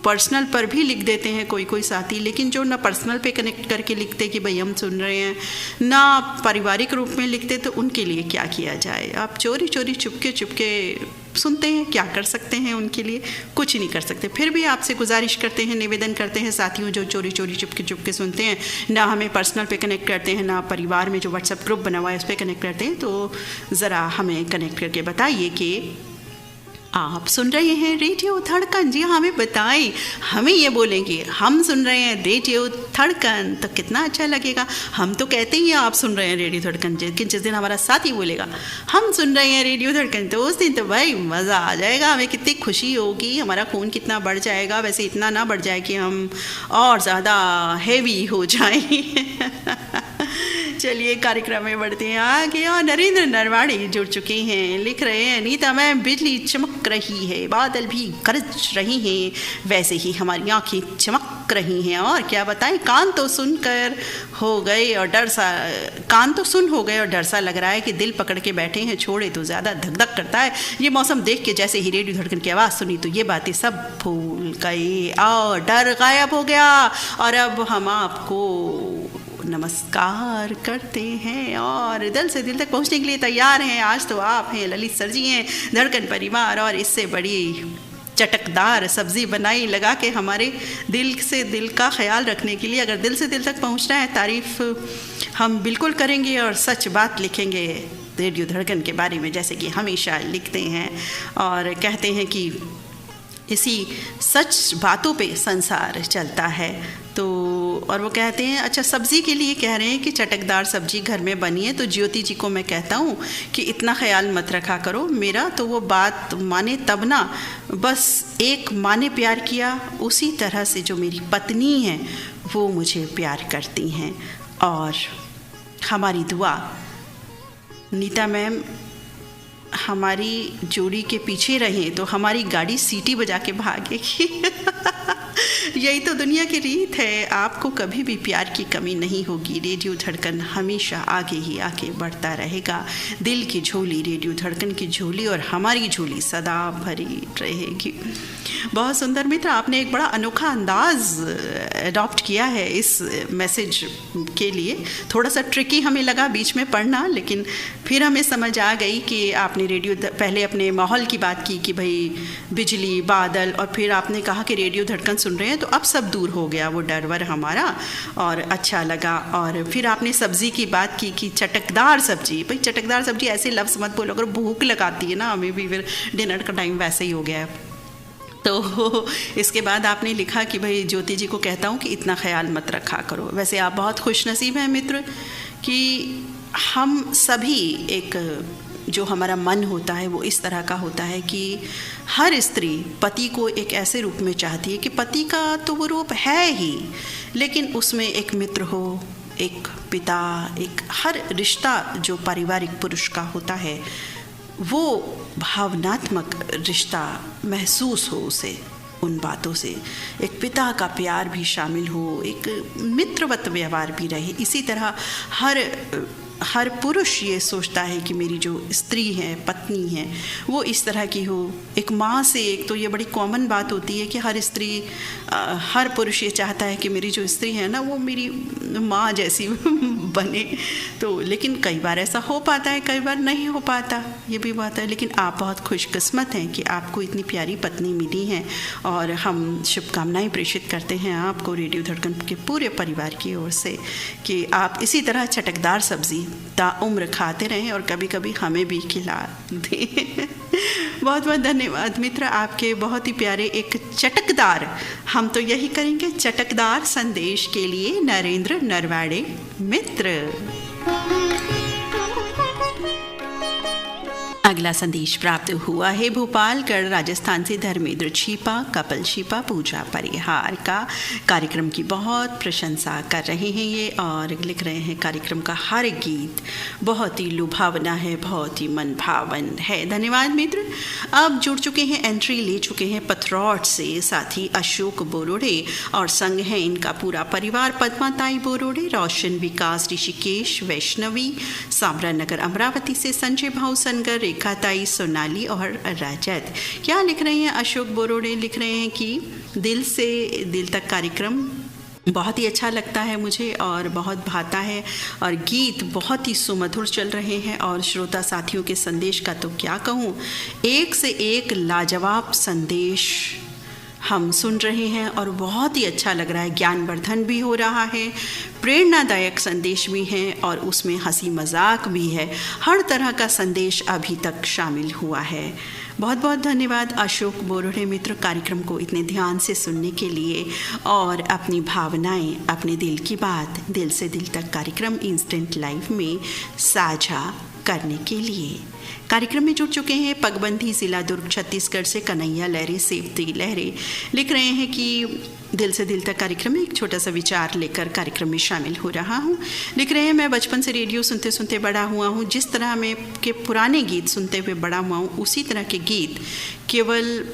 पर्सनल पर भी लिख देते हैं कोई साथी, लेकिन जो ना पर्सनल पे कनेक्ट करके लिखते कि भाई हम सुन रहे हैं, ना पारिवारिक रूप में लिखते, तो उनके लिए क्या किया जाए। आप चोरी चोरी चुपके चुपके सुनते हैं, क्या कर सकते हैं उनके लिए? कुछ नहीं कर सकते। फिर भी आपसे गुजारिश करते हैं, निवेदन करते हैं साथियों जो चोरी चोरी चुपके सुनते हैं, ना हमें पर्सनल पे कनेक्ट करते हैं, ना परिवार में जो व्हाट्सएप ग्रुप बना हुआ है उस पर कनेक्ट करते हैं, तो ज़रा हमें कनेक्ट करके बताइए कि आप सुन रहे हैं रेडियो धड़कन। जी हमें बताएं, हमें ये बोलेंगे हम सुन रहे हैं रेडियो धड़कन तो कितना अच्छा लगेगा। हम तो कहते ही आप सुन रहे हैं रेडियो धड़कन, लेकिन जिस दिन हमारा साथी बोलेगा हम सुन रहे हैं रेडियो धड़कन तो उस दिन तो भाई मज़ा आ जाएगा, हमें कितनी खुशी होगी, हमारा खून कितना बढ़ जाएगा। वैसे इतना ना बढ़ जाए कि हम और ज़्यादा हैवी हो जाएं। चलिए कार्यक्रम में बढ़ते हैं आगे। और नरेंद्र नरवाड़ी जुड़ चुके हैं, लिख रहे हैं नीता मैम बिजली चमक रही है, बादल भी गरज रहे हैं, वैसे ही हमारी आंखें चमक रही हैं। और क्या बताएं, कान तो सुन हो गए और डर सा लग रहा है कि दिल पकड़ के बैठे हैं, छोड़े तो ज़्यादा धक धक करता है। ये मौसम देख के जैसे ही रेडियो धड़कन की आवाज़ सुनी तो ये बातें सब भूल गई और डर गायब हो गया। और अब हम आपको नमस्कार करते हैं और दिल से दिल तक पहुंचने के लिए तैयार हैं। आज तो आप हैं, ललित सर जी हैं, धड़कन परिवार, और इससे बड़ी चटकदार सब्जी बनाई लगा के हमारे दिल से दिल का ख्याल रखने के लिए। अगर दिल से दिल तक पहुंचना है, तारीफ़ हम बिल्कुल करेंगे और सच बात लिखेंगे रेडियो धड़कन के बारे में, जैसे कि हमेशा लिखते हैं और कहते हैं कि इसी सच बातों पे संसार चलता है। तो और वो कहते हैं, अच्छा सब्ज़ी के लिए कह रहे हैं कि चटकदार सब्जी घर में बनी है, तो ज्योति जी को मैं कहता हूँ कि इतना ख्याल मत रखा करो मेरा, तो वो बात माने तब ना, बस एक माँ ने प्यार किया उसी तरह से जो मेरी पत्नी है वो मुझे प्यार करती हैं। और हमारी दुआ नीता मैम हमारी जोड़ी के पीछे रहें तो हमारी गाड़ी सीटी बजा के भागेगी। यही तो दुनिया की रीत है, आपको कभी भी प्यार की कमी नहीं होगी। रेडियो धड़कन हमेशा आगे ही आगे बढ़ता रहेगा। दिल की झोली रेडियो धड़कन की झोली और हमारी झोली सदा भरी रहेगी। बहुत सुंदर मित्र, आपने एक बड़ा अनोखा अंदाज अडॉप्ट किया है इस मैसेज के लिए। थोड़ा सा ट्रिकी हमें लगा बीच में पढ़ना, लेकिन फिर हमें समझ आ गई कि आपने रेडियो पहले अपने माहौल की बात की कि भाई बिजली बादल, और फिर आपने कहा कि रेडियो धड़कन सुन रहे हैं, तो अब सब दूर हो गया वो डर वर हमारा और अच्छा लगा। और फिर आपने सब्ज़ी की बात की कि चटकदार सब्जी, भाई चटकदार सब्जी ऐसे लफ्ज़ मत बोलो, अगर भूख लगाती है ना हमें भी, फिर डिनर का टाइम वैसे ही हो गया है। तो इसके बाद आपने लिखा कि भाई ज्योति जी को कहता हूँ कि इतना ख्याल मत रखा करो। वैसे आप बहुत खुशनसीब हैं मित्र कि हम सभी एक जो हमारा मन होता है वो इस तरह का होता है कि हर स्त्री पति को एक ऐसे रूप में चाहती है कि पति का तो वो रूप है ही, लेकिन उसमें एक मित्र हो, एक पिता, एक हर रिश्ता जो पारिवारिक पुरुष का होता है वो भावनात्मक रिश्ता महसूस हो उसे, उन बातों से एक पिता का प्यार भी शामिल हो, एक मित्रवत व्यवहार भी रहे। इसी तरह हर पुरुष ये सोचता है कि मेरी जो स्त्री है, पत्नी है, वो इस तरह की हो। एक माँ से, एक तो ये बड़ी कॉमन बात होती है कि हर स्त्री, हर पुरुष ये चाहता है कि मेरी जो स्त्री है ना वो मेरी माँ जैसी बने। तो लेकिन कई बार ऐसा हो पाता है, कई बार नहीं हो पाता, ये भी बात है। लेकिन आप बहुत खुशकिस्मत हैं कि आपको इतनी प्यारी पत्नी मिली है और हम शुभकामनाएं प्रेषित करते हैं आपको रेडियो धड़कन के पूरे परिवार की ओर से कि आप इसी तरह चटकदार सब्जी ताउम्र खाते रहें और कभी कभी हमें भी खिला दें। बहुत बहुत धन्यवाद मित्र, आपके बहुत ही प्यारे एक चटकदार, हम तो यही करेंगे, चटकदार संदेश के लिए नरेंद्र नरवाड़े मित्र। अगला संदेश प्राप्त हुआ है भोपाल गढ़ राजस्थान से धर्मेंद्र छिपा, कपिल छिपा, पूजा परिहार का कार्यक्रम की बहुत प्रशंसा कर रहे हैं ये, और लिख रहे हैं कार्यक्रम का हर गीत बहुत ही लुभावना है, बहुत ही मन भावन है। धन्यवाद मित्र। अब जुड़ चुके हैं, एंट्री ले चुके हैं पथरौट से साथी अशोक बोरोड़े और संग है इनका पूरा परिवार, पद्माताई बोरोड़े, रोशन विकास ऋषिकेश, वैष्णवी सांबरा नगर अमरावती से, संजय भाव सनगर, रेखाताई सोनाली और रजत। क्या लिख रहे हैं अशोक बोरोड़े? लिख रहे हैं कि दिल से दिल तक कार्यक्रम बहुत ही अच्छा लगता है मुझे और बहुत भाता है, और गीत बहुत ही सुमधुर चल रहे हैं। और श्रोता साथियों के संदेश का तो क्या कहूँ, एक से एक लाजवाब संदेश हम सुन रहे हैं और बहुत ही अच्छा लग रहा है। ज्ञानवर्धन भी हो रहा है, प्रेरणादायक संदेश भी हैं और उसमें हंसी मजाक भी है। हर तरह का संदेश अभी तक शामिल हुआ है। बहुत बहुत धन्यवाद अशोक बोरोड़े मित्र, कार्यक्रम को इतने ध्यान से सुनने के लिए और अपनी भावनाएं, अपने दिल की बात दिल से दिल तक कार्यक्रम इंस्टेंट लाइव में साझा करने के लिए। कार्यक्रम में जुड़ चुके हैं पगबंधी जिला दुर्ग छत्तीसगढ़ से कन्हैया लहरे सेवती लहरे। लिख रहे हैं कि दिल से दिल तक कार्यक्रम में एक छोटा सा विचार लेकर कार्यक्रम में शामिल हो रहा हूँ। लिख रहे हैं, मैं बचपन से रेडियो सुनते सुनते बड़ा हुआ हूँ। जिस तरह में के पुराने गीत सुनते हुए बड़ा हुआ हूँ, उसी तरह के गीत केवल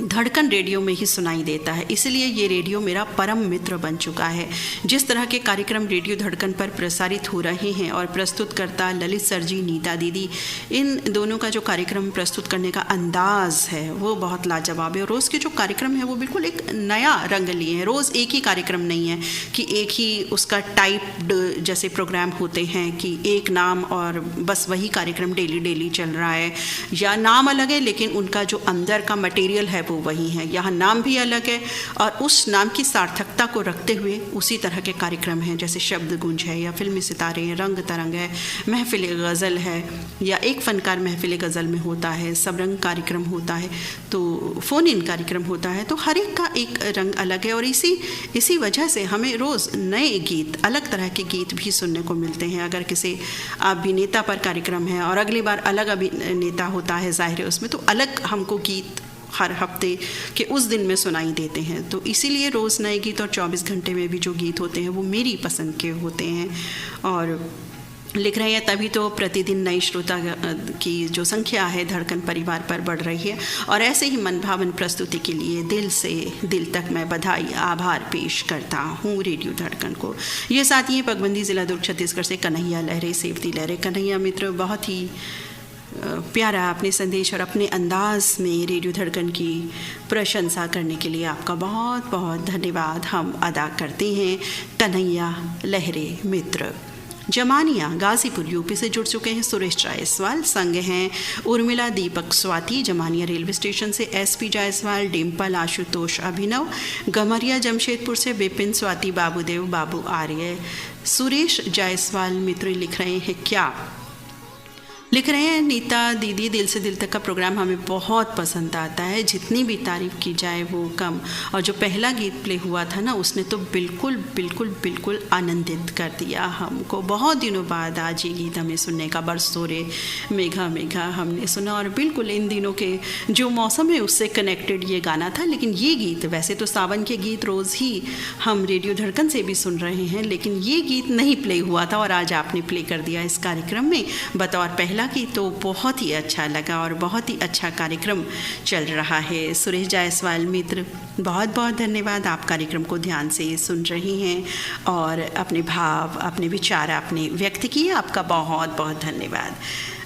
धड़कन रेडियो में ही सुनाई देता है। इसलिए ये रेडियो मेरा परम मित्र बन चुका है। जिस तरह के कार्यक्रम रेडियो धड़कन पर प्रसारित हो रहे हैं और प्रस्तुतकर्ता ललित सर जी, नीता दीदी, इन दोनों का जो कार्यक्रम प्रस्तुत करने का अंदाज है वो बहुत लाजवाब है। रोज़ के जो कार्यक्रम है वो बिल्कुल एक नया रंग लिए हैं। रोज़ एक ही कार्यक्रम नहीं है कि एक ही उसका टाइप्ड जैसे प्रोग्राम होते हैं कि एक नाम और बस वही कार्यक्रम डेली डेली चल रहा है, या नाम अलग है लेकिन उनका जो अंदर का मटेरियल है वो वही है। यहाँ नाम भी अलग है और उस नाम की सार्थकता को रखते हुए उसी तरह के कार्यक्रम हैं, जैसे शब्द गुंज है या फिल्मी सितारे हैं, रंग तरंग है, महफिल गज़ल है, या एक फ़नकार महफिल गज़ल में होता है, सब रंग कार्यक्रम होता है, तो फ़ोन इन कार्यक्रम होता है। तो हर एक का एक रंग अलग है और इसी वजह से हमें रोज़ नए गीत, अलग तरह के गीत भी सुनने को मिलते हैं। अगर किसी अभिनेता पर कार्यक्रम है और अगली बार अलग अभिनेता होता है, ज़ाहिर है उसमें तो अलग हमको गीत हर हफ्ते के उस दिन में सुनाई देते हैं। तो इसीलिए रोज़ नए गीत और 24 घंटे में भी जो गीत होते हैं वो मेरी पसंद के होते हैं। और लिख रहे हैं, तभी तो प्रतिदिन नई श्रोता की जो संख्या है धड़कन परिवार पर बढ़ रही है। और ऐसे ही मनभावन प्रस्तुति के लिए दिल से दिल तक मैं बधाई आभार पेश करता हूँ रेडियो धड़कन को। ये साथी हैं पगबंदी ज़िला दुर्ग छत्तीसगढ़ से कन्हैया लहरे सेवती लहरे। कन्हैया मित्र, बहुत ही प्यारा अपने संदेश और अपने अंदाज में रेडियो धड़कन की प्रशंसा करने के लिए आपका बहुत बहुत धन्यवाद हम अदा करते हैं कन्हैया लहरे मित्र। जमानिया गाजीपुर यूपी से जुड़ चुके हैं सुरेश जायसवाल। संग हैं उर्मिला दीपक स्वाति। जमानिया रेलवे स्टेशन से एसपी जायसवाल, डिम्पल, आशुतोष, अभिनव। गमरिया जमशेदपुर से विपिन, स्वाति, बाबूदेव, बाबू आर्य। सुरेश जायसवाल मित्र लिख रहे हैं, क्या लिख रहे हैं, नीता दीदी, दिल से दिल तक का प्रोग्राम हमें बहुत पसंद आता है, जितनी भी तारीफ़ की जाए वो कम। और जो पहला गीत प्ले हुआ था ना, उसने तो बिल्कुल बिल्कुल बिल्कुल आनंदित कर दिया हमको। बहुत दिनों बाद आज ये गीत हमें सुनने का, बरसों रे मेघा मेघा हमने सुना। और बिल्कुल इन दिनों के जो मौसम है उससे कनेक्टेड ये गाना था। लेकिन ये गीत, वैसे तो सावन के गीत रोज़ ही हम रेडियो धड़कन से भी सुन रहे हैं, लेकिन ये गीत नहीं प्ले हुआ था और आज आपने प्ले कर दिया इस कार्यक्रम में बतौर पहला की। तो बहुत ही अच्छा लगा और बहुत ही अच्छा कार्यक्रम चल रहा है। सुरेश जायसवाल मित्र, बहुत बहुत धन्यवाद। आप कार्यक्रम को ध्यान से सुन रही हैं और अपने भाव, अपने विचार आपने व्यक्त किए, आपका बहुत बहुत धन्यवाद।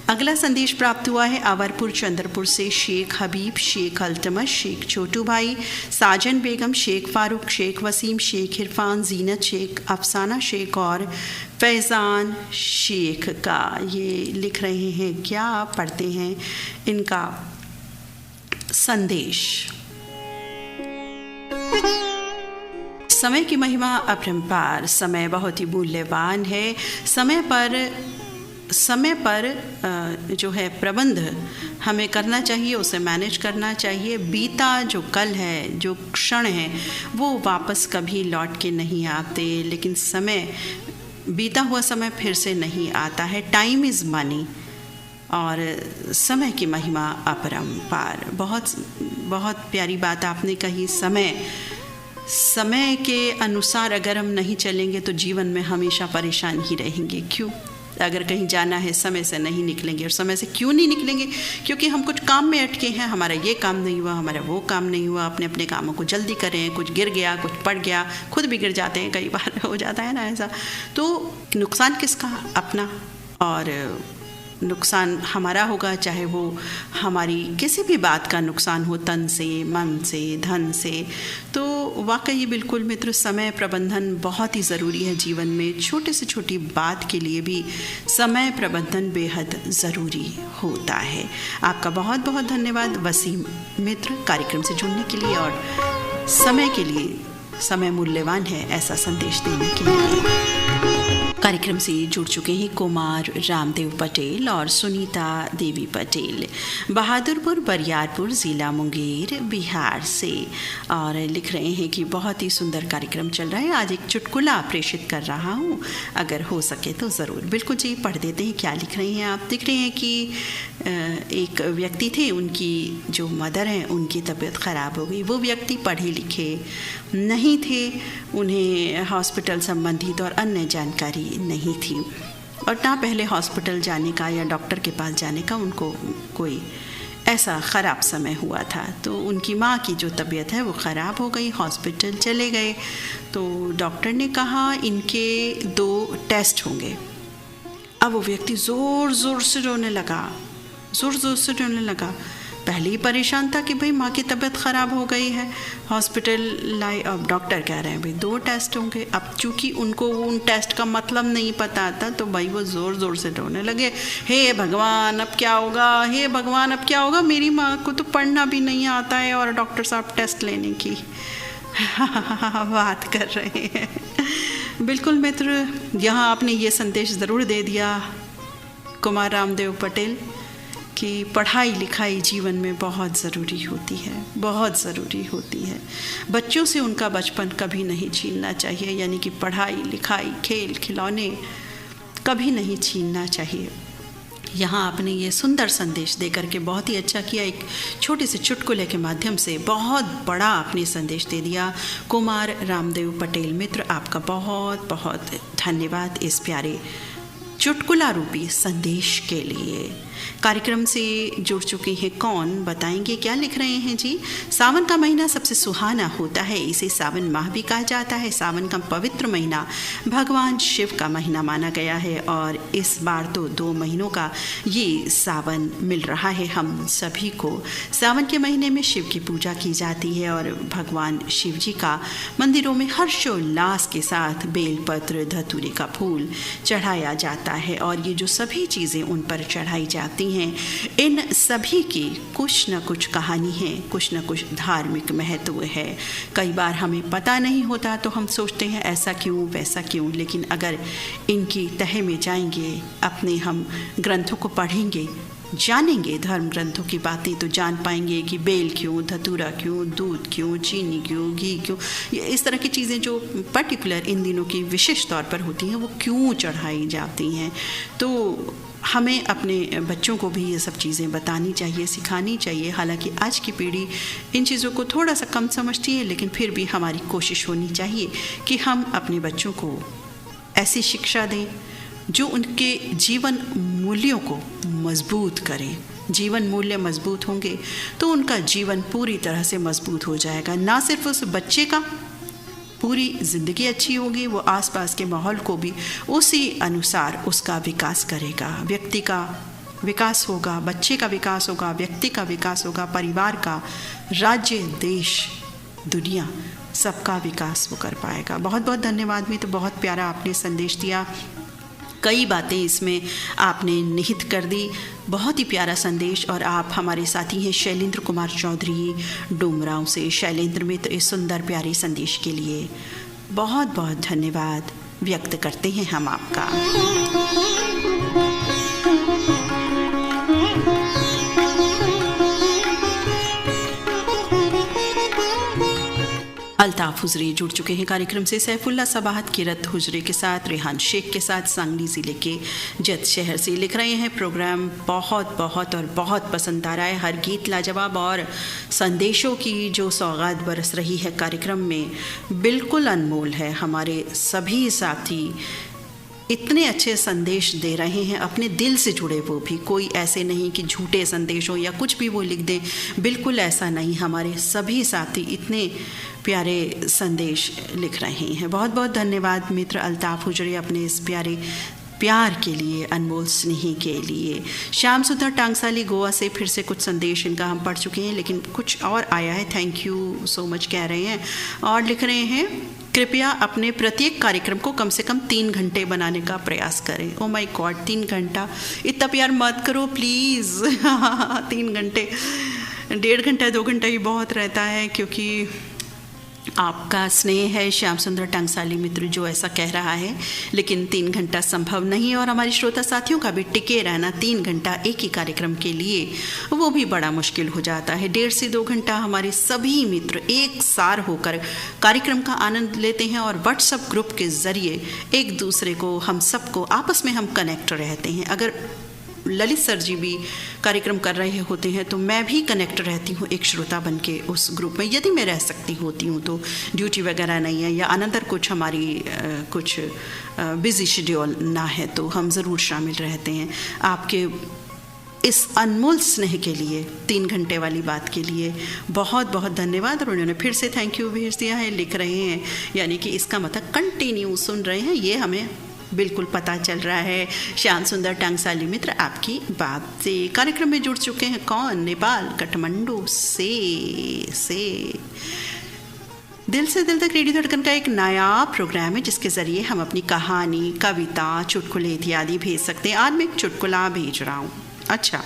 अगला संदेश प्राप्त हुआ है अवरपुर चंद्रपुर से शेख हबीब, शेख अल्तमश, शेख छोटू भाई, साजन बेगम, शेख फारूक, शेख वसीम, शेख इरफान, जीनत शेख, अफसाना शेख और फैज़ान शेख का। ये लिख रहे हैं, क्या पढ़ते हैं इनका संदेश। समय की महिमा अपरंपार, समय बहुत ही मूल्यवान है। समय पर जो है प्रबंध हमें करना चाहिए, उसे मैनेज करना चाहिए। बीता जो कल है, जो क्षण है, वो वापस कभी लौट के नहीं आते, लेकिन बीता हुआ समय फिर से नहीं आता है। टाइम इज़ मनी और समय की महिमा अपरंपार। बहुत बहुत प्यारी बात आपने कही। समय के अनुसार अगर हम नहीं चलेंगे तो जीवन में हमेशा परेशान ही रहेंगे। क्यों? अगर कहीं जाना है समय से नहीं निकलेंगे। और समय से क्यों नहीं निकलेंगे? क्योंकि हम कुछ काम में अटके हैं, हमारा ये काम नहीं हुआ, हमारा वो काम नहीं हुआ। अपने कामों को जल्दी करें, कुछ गिर गया, कुछ पड़ गया, खुद भी गिर जाते हैं, कई बार हो जाता है ना ऐसा। तो नुकसान किसका? अपना। और नुकसान हमारा होगा, चाहे वो हमारी किसी भी बात का नुकसान हो, तन से, मन से, धन से, तो वाकई बिल्कुल मित्र समय प्रबंधन बहुत ही ज़रूरी है जीवन में। छोटे से छोटी बात के लिए भी समय प्रबंधन बेहद ज़रूरी होता है। आपका बहुत बहुत धन्यवाद वसीम मित्र, कार्यक्रम से जुड़ने के लिए और समय के लिए। समय मूल्यवान है ऐसा संदेश देने के लिए। कार्यक्रम से जुड़ चुके हैं कुमार रामदेव पटेल और सुनीता देवी पटेल, बहादुरपुर बरियारपुर, ज़िला मुंगेर, बिहार से, और लिख रहे हैं कि बहुत ही सुंदर कार्यक्रम चल रहा है। आज एक चुटकुला प्रेषित कर रहा हूँ, अगर हो सके तो ज़रूर। बिल्कुल जी, पढ़ देते हैं क्या लिख रही हैं आप। दिख रहे हैं कि एक व्यक्ति थे, उनकी जो मदर हैं उनकी तबीयत ख़राब हो गई। वो व्यक्ति पढ़े लिखे नहीं थे, उन्हें हॉस्पिटल संबंधित और अन्य जानकारी नहीं थी, और ना पहले हॉस्पिटल जाने का या डॉक्टर के पास जाने का उनको कोई ऐसा ख़राब समय हुआ था। तो उनकी माँ की जो तबीयत है वो ख़राब हो गई, हॉस्पिटल चले गए। तो डॉक्टर ने कहा इनके 2 टेस्ट होंगे। अब वो व्यक्ति ज़ोर ज़ोर से रोने लगा। पहले ही परेशान था कि भाई माँ की तबीयत ख़राब हो गई है, हॉस्पिटल लाए। अब डॉक्टर कह रहे हैं भाई 2 टेस्ट होंगे। अब चूँकि उनको उन टेस्ट का मतलब नहीं पता था, तो भाई वो ज़ोर ज़ोर से रोने लगे, हे भगवान अब क्या होगा, हे भगवान अब क्या होगा, मेरी माँ को तो पढ़ना भी नहीं आता है और डॉक्टर साहब टेस्ट लेने की बात कर रहे हैं। बिल्कुल मित्र, यहाँ आपने ये संदेश ज़रूर दे दिया कुमार रामदेव पटेल कि पढ़ाई लिखाई जीवन में बहुत ज़रूरी होती है। बच्चों से उनका बचपन कभी नहीं छीनना चाहिए, यानी कि पढ़ाई लिखाई, खेल खिलौने कभी नहीं छीनना चाहिए। यहाँ आपने ये सुंदर संदेश दे करके बहुत ही अच्छा किया। एक छोटे से चुटकुले के माध्यम से बहुत बड़ा आपने संदेश दे दिया। कुमार रामदेव पटेल मित्र, आपका बहुत बहुत धन्यवाद इस प्यारे चुटकुला रूपी संदेश के लिए। कार्यक्रम से जुड़ चुके हैं कौन, बताएंगे क्या लिख रहे हैं जी। सावन का महीना सबसे सुहाना होता है, इसे सावन माह भी कहा जाता है। सावन का पवित्र महीना भगवान शिव का महीना माना गया है, और इस बार तो 2 महीनों का ये सावन मिल रहा है हम सभी को। सावन के महीने में शिव की पूजा की जाती है और भगवान शिव जी का मंदिरों में हर्षोल्लास के साथ बेलपत्र, धतूरे का फूल चढ़ाया जाता है, और ये जो सभी चीज़ें उन पर चढ़ाई जाती हैं, इन सभी की कुछ न कुछ कहानी है, कुछ न कुछ धार्मिक महत्व है। कई बार हमें पता नहीं होता तो हम सोचते हैं ऐसा क्यों वैसा क्यों, लेकिन अगर इनकी तह में जाएंगे, अपने हम ग्रंथों को पढ़ेंगे, जानेंगे धर्म ग्रंथों की बातें, तो जान पाएंगे कि बेल क्यों, धतूरा क्यों, दूध क्यों, चीनी क्यों, घी क्यों, इस तरह की चीज़ें जो पर्टिकुलर इन दिनों की विशेष तौर पर होती हैं वो क्यों चढ़ाई जाती हैं। तो हमें अपने बच्चों को भी ये सब चीज़ें बतानी चाहिए, सिखानी चाहिए। हालांकि आज की पीढ़ी इन चीज़ों को थोड़ा सा कम समझती है, लेकिन फिर भी हमारी कोशिश होनी चाहिए कि हम अपने बच्चों को ऐसी शिक्षा दें जो उनके जीवन मूल्यों को मजबूत करें। जीवन मूल्य मजबूत होंगे तो उनका जीवन पूरी तरह से मजबूत हो जाएगा। ना सिर्फ उस बच्चे का, पूरी ज़िंदगी अच्छी होगी, वो आसपास के माहौल को भी उसी अनुसार उसका विकास करेगा। व्यक्ति का विकास होगा, बच्चे का विकास होगा, व्यक्ति का विकास होगा, परिवार का, राज्य, देश, दुनिया, सबका विकास वो कर पाएगा। बहुत बहुत धन्यवाद मित्र, बहुत प्यारा आपने संदेश दिया। कई बातें इसमें आपने निहित कर दी, बहुत ही प्यारा संदेश। और आप हमारे साथी हैं शैलेंद्र कुमार चौधरी डुमरांव से। शैलेंद्र मित्र, इस सुंदर प्यारे संदेश के लिए बहुत बहुत धन्यवाद व्यक्त करते हैं हम आपका। अल्ताफ हुजरे जुड़ चुके हैं कार्यक्रम से। सैफुल्ला सबाहत, किरत हुजरे के साथ, रेहान शेख के साथ, सांगली ज़िले के जत शहर से लिख रहे हैं प्रोग्राम बहुत बहुत और बहुत पसंद आ रहा है। हर गीत लाजवाब और संदेशों की जो सौगात बरस रही है कार्यक्रम में बिल्कुल अनमोल है। हमारे सभी साथी इतने अच्छे संदेश दे रहे हैं, अपने दिल से जुड़े, वो भी कोई ऐसे नहीं कि झूठे संदेश हो या कुछ भी वो लिख दें, बिल्कुल ऐसा नहीं। हमारे सभी साथी इतने प्यारे संदेश लिख रहे हैं। बहुत बहुत धन्यवाद मित्र अल्ताफ हुजरे अपने इस प्यारे प्यार के लिए, अनमोल स्नेह के लिए। श्याम सुंदर टांगसाली गोवा से फिर से कुछ संदेश इनका हम पढ़ चुके हैं, लेकिन कुछ और आया है। थैंक यू सो मच कह रहे हैं और लिख रहे हैं, कृपया अपने प्रत्येक कार्यक्रम को कम से कम 3 घंटे बनाने का प्रयास करें। ओ माय गॉड, 3 घंटा, इतना प्यार मत करो प्लीज़। 3 घंटे, 1.5 घंटा 2 घंटा ही बहुत रहता है, क्योंकि आपका स्नेह है श्याम सुंदर टांगसाली मित्र जो ऐसा कह रहा है, लेकिन 3 घंटा संभव नहीं। और हमारे श्रोता साथियों का भी टिके रहना 3 घंटा एक ही कार्यक्रम के लिए, वो भी बड़ा मुश्किल हो जाता है। 1.5 से 2 घंटा हमारे सभी मित्र एक सार होकर कार्यक्रम का आनंद लेते हैं और व्हाट्सएप ग्रुप के ज़रिए एक दूसरे को, हम सबको आपस में हम कनेक्ट रहते हैं। अगर ललित सर जी भी कार्यक्रम कर रहे होते हैं तो मैं भी कनेक्ट रहती हूँ एक श्रोता बन के उस ग्रुप में, यदि मैं रह सकती होती हूँ तो। ड्यूटी वगैरह नहीं है या अनदर कुछ हमारी कुछ बिजी शेड्यूल ना है तो हम ज़रूर शामिल रहते हैं। आपके इस अनमोल स्नेह के लिए, 3 घंटे वाली बात के लिए बहुत बहुत धन्यवाद। और उन्होंने फिर से थैंक यू भेज दिया है, लिख रहे हैं, यानी कि इसका मतलब कंटिन्यू सुन रहे हैं, ये हमें बिल्कुल पता चल रहा है। श्याम सुंदर टांगसाली मित्र आपकी बात से कार्यक्रम में जुड़ चुके हैं। कौन? नेपाल, काठमांडू से दिल से दिल तक रेडियो धड़कन का एक नया प्रोग्राम है जिसके ज़रिए हम अपनी कहानी, कविता, चुटकुले इत्यादि भेज सकते हैं। आज मैं एक चुटकुला भेज रहा हूँ। अच्छा,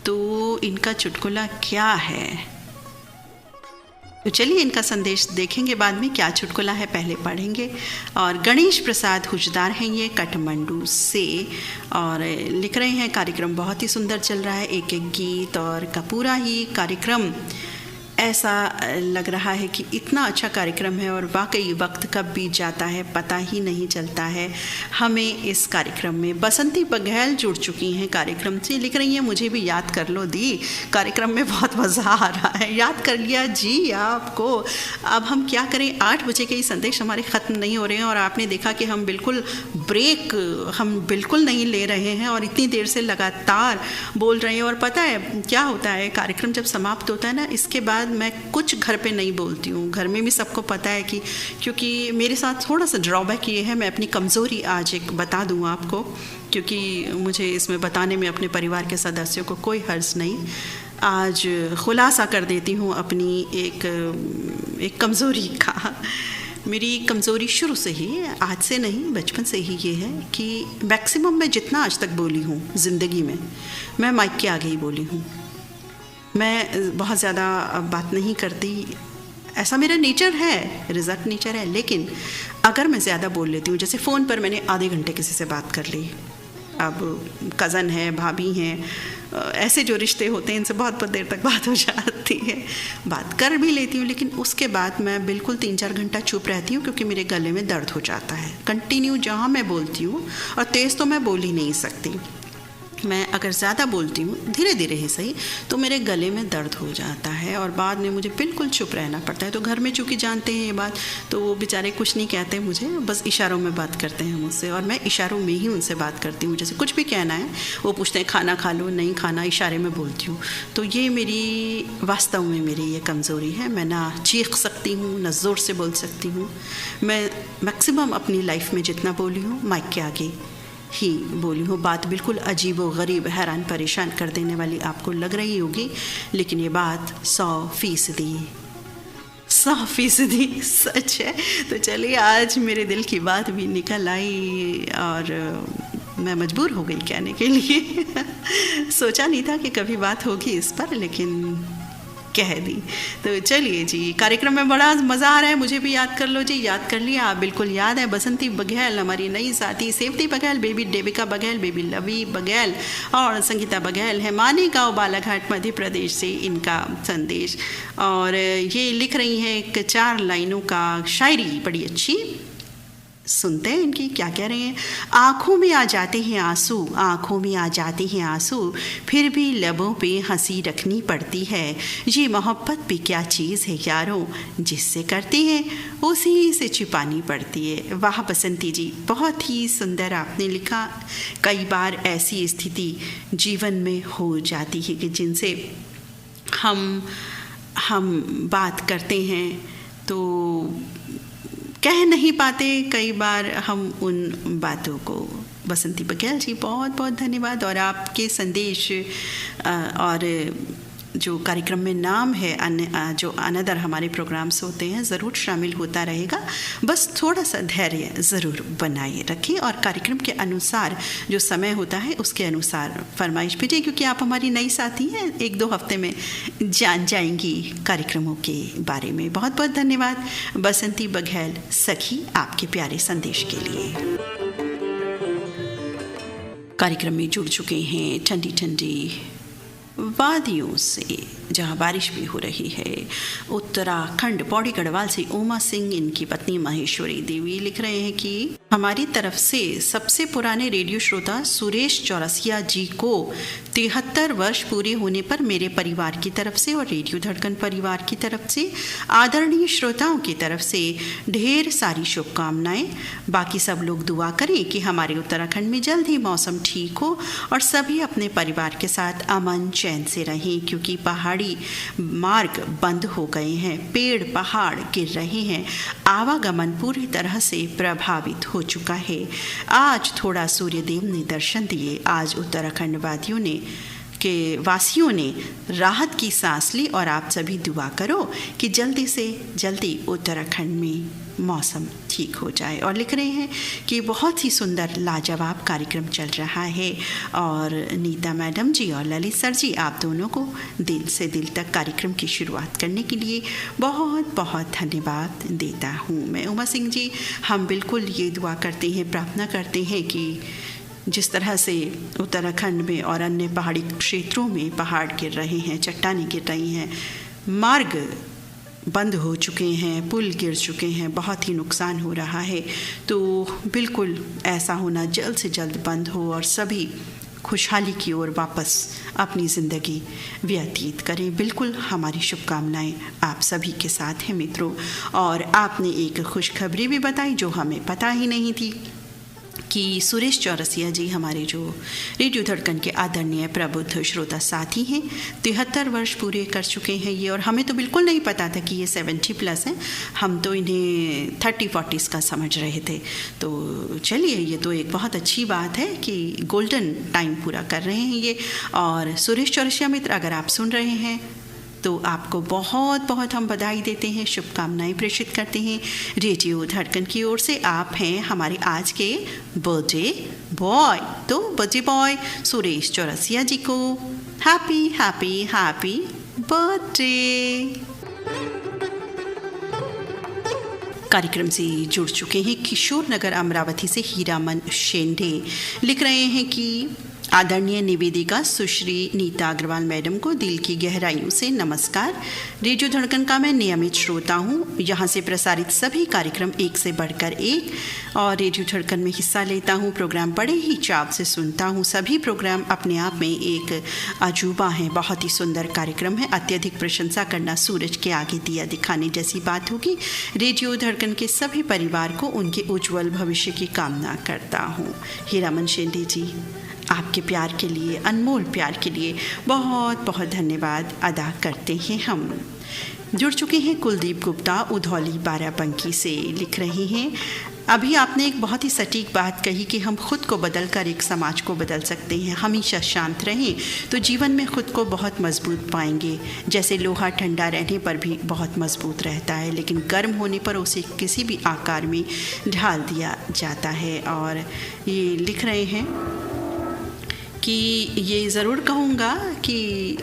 तो इनका चुटकुला क्या है? तो चलिए इनका संदेश देखेंगे, बाद में क्या चुटकुला है पहले पढ़ेंगे। और गणेश प्रसाद हुजदार हैं ये काठमांडू से, और लिख रहे हैं, कार्यक्रम बहुत ही सुंदर चल रहा है, एक एक गीत और का पूरा ही कार्यक्रम ऐसा लग रहा है कि इतना अच्छा कार्यक्रम है और वाकई वक्त कब बीत जाता है पता ही नहीं चलता है हमें। इस कार्यक्रम में बसंती बघेल जुड़ चुकी हैं कार्यक्रम से, लिख रही हैं, मुझे भी याद कर लो दी, कार्यक्रम में बहुत मज़ा आ रहा है। याद कर लिया जी आपको। अब हम क्या करें, 8 बजे के ही संदेश हमारे ख़त्म नहीं हो रहे हैं और आपने देखा कि हम बिल्कुल ब्रेक हम बिल्कुल नहीं ले रहे हैं और इतनी देर से लगातार बोल रहे हैं। और पता है क्या होता है, कार्यक्रम जब समाप्त होता है ना, इसके बाद मैं कुछ घर पे नहीं बोलती हूँ। घर में भी सबको पता है कि, क्योंकि मेरे साथ थोड़ा सा ड्रॉबैक ये है, मैं अपनी कमज़ोरी आज एक बता दूँ आपको, क्योंकि मुझे इसमें बताने में अपने परिवार के सदस्यों को कोई हर्ज नहीं। आज खुलासा कर देती हूँ अपनी एक कमज़ोरी का। मेरी कमज़ोरी शुरू से ही, आज से नहीं बचपन से ही ये है कि मैक्सिमम मैं जितना आज तक बोली हूँ ज़िंदगी में, मैं माइक के आगे ही बोली हूँ। मैं बहुत ज़्यादा बात नहीं करती, ऐसा मेरा नेचर है, रिजर्व नेचर है। लेकिन अगर मैं ज़्यादा बोल लेती हूँ, जैसे फ़ोन पर मैंने आधे घंटे किसी से बात कर ली, अब कज़न है, भाभी हैं, ऐसे जो रिश्ते होते हैं इनसे बहुत देर तक बात हो जाती है, बात कर भी लेती हूँ, लेकिन उसके बाद मैं बिल्कुल 3-4 घंटा चुप रहती हूँ क्योंकि मेरे गले में दर्द हो जाता है। कंटिन्यू जहाँ मैं बोलती हूँ, और तेज़ तो मैं बोल ही नहीं सकती, मैं अगर ज़्यादा बोलती हूँ धीरे धीरे ही सही तो मेरे गले में दर्द हो जाता है और बाद में मुझे बिल्कुल चुप रहना पड़ता है। तो घर में चूँकि जानते हैं ये बात, तो वो बेचारे कुछ नहीं कहते मुझे, बस इशारों में बात करते हैं मुझसे और मैं इशारों में ही उनसे बात करती हूँ। जैसे कुछ भी कहना है वो पूछते हैं खाना खा लो, नहीं खाना, इशारे में बोलती हूँ। तो ये मेरी वास्तव में मेरी ये कमज़ोरी है। मैं ना चीख सकती हूँ ना ज़ोर से बोल सकती हूँ। मैं मैक्सिमम अपनी लाइफ में जितना बोली हूँ माइक के आगे ही बोली हूँ। बात बिल्कुल अजीब व गरीब, हैरान परेशान कर देने वाली आपको लग रही होगी, लेकिन ये बात 100% सच है। तो चलिए आज मेरे दिल की बात भी निकल आई और मैं मजबूर हो गई कहने के लिए। सोचा नहीं था कि कभी बात होगी इस पर, लेकिन कह दी। तो चलिए जी, कार्यक्रम में बड़ा मज़ा आ रहा है। मुझे भी याद कर लो जी, याद कर लिया आप, बिल्कुल याद है। बसंती बघेल हमारी नई साथी, सेवती बघेल, बेबी देविका बघेल, बेबी लवी बघेल और संगीता बघेल है, मानेगांव बालाघाट मध्य प्रदेश से इनका संदेश। और ये लिख रही हैं एक 4 लाइनों का शायरी, बड़ी अच्छी, सुनते हैं इनकी क्या कह रहे हैं। आँखों में आ जाते हैं आंसू, आँखों में आ जाते हैं आंसू, फिर भी लबों पे हंसी रखनी पड़ती है। ये मोहब्बत भी क्या चीज़ है यारों, जिससे करते हैं उसी से छिपानी पड़ती है। वाह बसंती जी, बहुत ही सुंदर आपने लिखा। कई बार ऐसी स्थिति जीवन में हो जाती है कि जिनसे हम बात करते हैं तो कह नहीं पाते कई बार हम उन बातों को। बसंती बघेल जी बहुत बहुत धन्यवाद। और आपके संदेश और जो कार्यक्रम में नाम है जो अनदर हमारे प्रोग्राम्स होते हैं ज़रूर शामिल होता रहेगा। बस थोड़ा सा धैर्य ज़रूर बनाए रखें और कार्यक्रम के अनुसार जो समय होता है उसके अनुसार फरमाइश भेजिए, क्योंकि आप हमारी नई साथी हैं। 1-2 हफ्ते में जान जाएंगी कार्यक्रमों के बारे में। बहुत बहुत धन्यवाद बसंती बघेल सखी आपके प्यारे संदेश के लिए। कार्यक्रम में जुड़ चुके हैं ठंडी ठंडी वादियों से जहाँ बारिश भी हो रही है। उत्तराखंड पौड़ी गढ़वाल से उमा सिंह, इनकी पत्नी महेश्वरी देवी लिख रहे हैं कि हमारी तरफ से सबसे पुराने रेडियो श्रोता सुरेश चौरसिया जी को 73 वर्ष पूरे होने पर मेरे परिवार की तरफ से और रेडियो धड़कन परिवार की तरफ से आदरणीय श्रोताओं की तरफ से ढेर सारी शुभकामनाएं। बाकी सब लोग दुआ करें कि हमारे उत्तराखंड में जल्द ही मौसम ठीक हो और सभी अपने परिवार के साथ अमन चैन से रहें, क्योंकि पहाड़ी मार्ग बंद हो गए हैं, पेड़ पहाड़ गिर रहे हैं, आवागमन पूरी तरह से प्रभावित हो चुका है। आज थोड़ा सूर्यदेव ने दर्शन दिए। आज उत्तराखंड वासियों ने राहत की सांस ली और आप सभी दुआ करो कि जल्दी से जल्दी उत्तराखंड में मौसम ठीक हो जाए। और लिख रहे हैं कि बहुत ही सुंदर लाजवाब कार्यक्रम चल रहा है और नीता मैडम जी और ललित सर जी आप दोनों को दिल से दिल तक कार्यक्रम की शुरुआत करने के लिए बहुत बहुत धन्यवाद देता हूँ मैं। उमा सिंह जी, हम बिल्कुल ये दुआ करते हैं, प्रार्थना करते हैं कि जिस तरह से उत्तराखंड में और अन्य पहाड़ी क्षेत्रों में पहाड़ गिर रहे हैं, चट्टानें गिर रही हैं, मार्ग बंद हो चुके हैं, पुल गिर चुके हैं, बहुत ही नुकसान हो रहा है, तो बिल्कुल ऐसा होना जल्द से जल्द बंद हो और सभी खुशहाली की ओर वापस अपनी ज़िंदगी व्यतीत करें। बिल्कुल हमारी शुभकामनाएं आप सभी के साथ हैं मित्रों। और आपने एक खुशखबरी भी बताई जो हमें पता ही नहीं थी कि सुरेश चौरसिया जी हमारे जो रेडियो धड़कन के आदरणीय प्रबुद्ध श्रोता साथी हैं, 73 वर्ष पूरे कर चुके हैं ये। और हमें तो बिल्कुल नहीं पता था कि ये 70+ हैं, हम तो इन्हें 30-40s का समझ रहे थे। तो चलिए, ये तो एक बहुत अच्छी बात है कि गोल्डन टाइम पूरा कर रहे हैं ये। और सुरेश चौरसिया मित्र, अगर आप सुन रहे हैं तो आपको बहुत बहुत हम बधाई देते हैं, शुभकामनाएं प्रेषित करते हैं रेडियो धड़कन की ओर से। आप हैं हमारे आज के बर्थडे बॉय। तो बर्थडे बॉय सुरेश चौरसिया जी को हैप्पी हैप्पी हैप्पी बर्थडे। कार्यक्रम से जुड़ चुके हैं किशोर नगर अमरावती से हीरामन शेंडे लिख रहे हैं कि आदरणीय निवेदिका सुश्री नीता अग्रवाल मैडम को दिल की गहराइयों से नमस्कार। रेडियो धड़कन का मैं नियमित श्रोता हूँ। यहाँ से प्रसारित सभी कार्यक्रम एक से बढ़कर एक और रेडियो धड़कन में हिस्सा लेता हूँ। प्रोग्राम बड़े ही चाव से सुनता हूँ। सभी प्रोग्राम अपने आप में एक अजूबा हैं। बहुत ही सुंदर कार्यक्रम है। अत्यधिक प्रशंसा करना सूरज के आगे दिया दिखाने जैसी बात होगी। रेडियो धड़कन के सभी परिवार को उनके उज्जवल भविष्य की कामना करता हूँ। हीरामन शेंडे जी, आपके प्यार के लिए, अनमोल प्यार के लिए बहुत बहुत धन्यवाद अदा करते हैं हम। जुड़ चुके हैं कुलदीप गुप्ता उधौली बाराबंकी से लिख रहे हैं, अभी आपने एक बहुत ही सटीक बात कही कि हम खुद को बदल कर एक समाज को बदल सकते हैं। हमेशा शांत रहें तो जीवन में खुद को बहुत मजबूत पाएंगे। जैसे लोहा ठंडा रहने पर भी बहुत मजबूत रहता है, लेकिन गर्म होने पर उसे किसी भी आकार में ढाल दिया जाता है। और ये लिख रहे हैं कि ये ज़रूर कहूँगा कि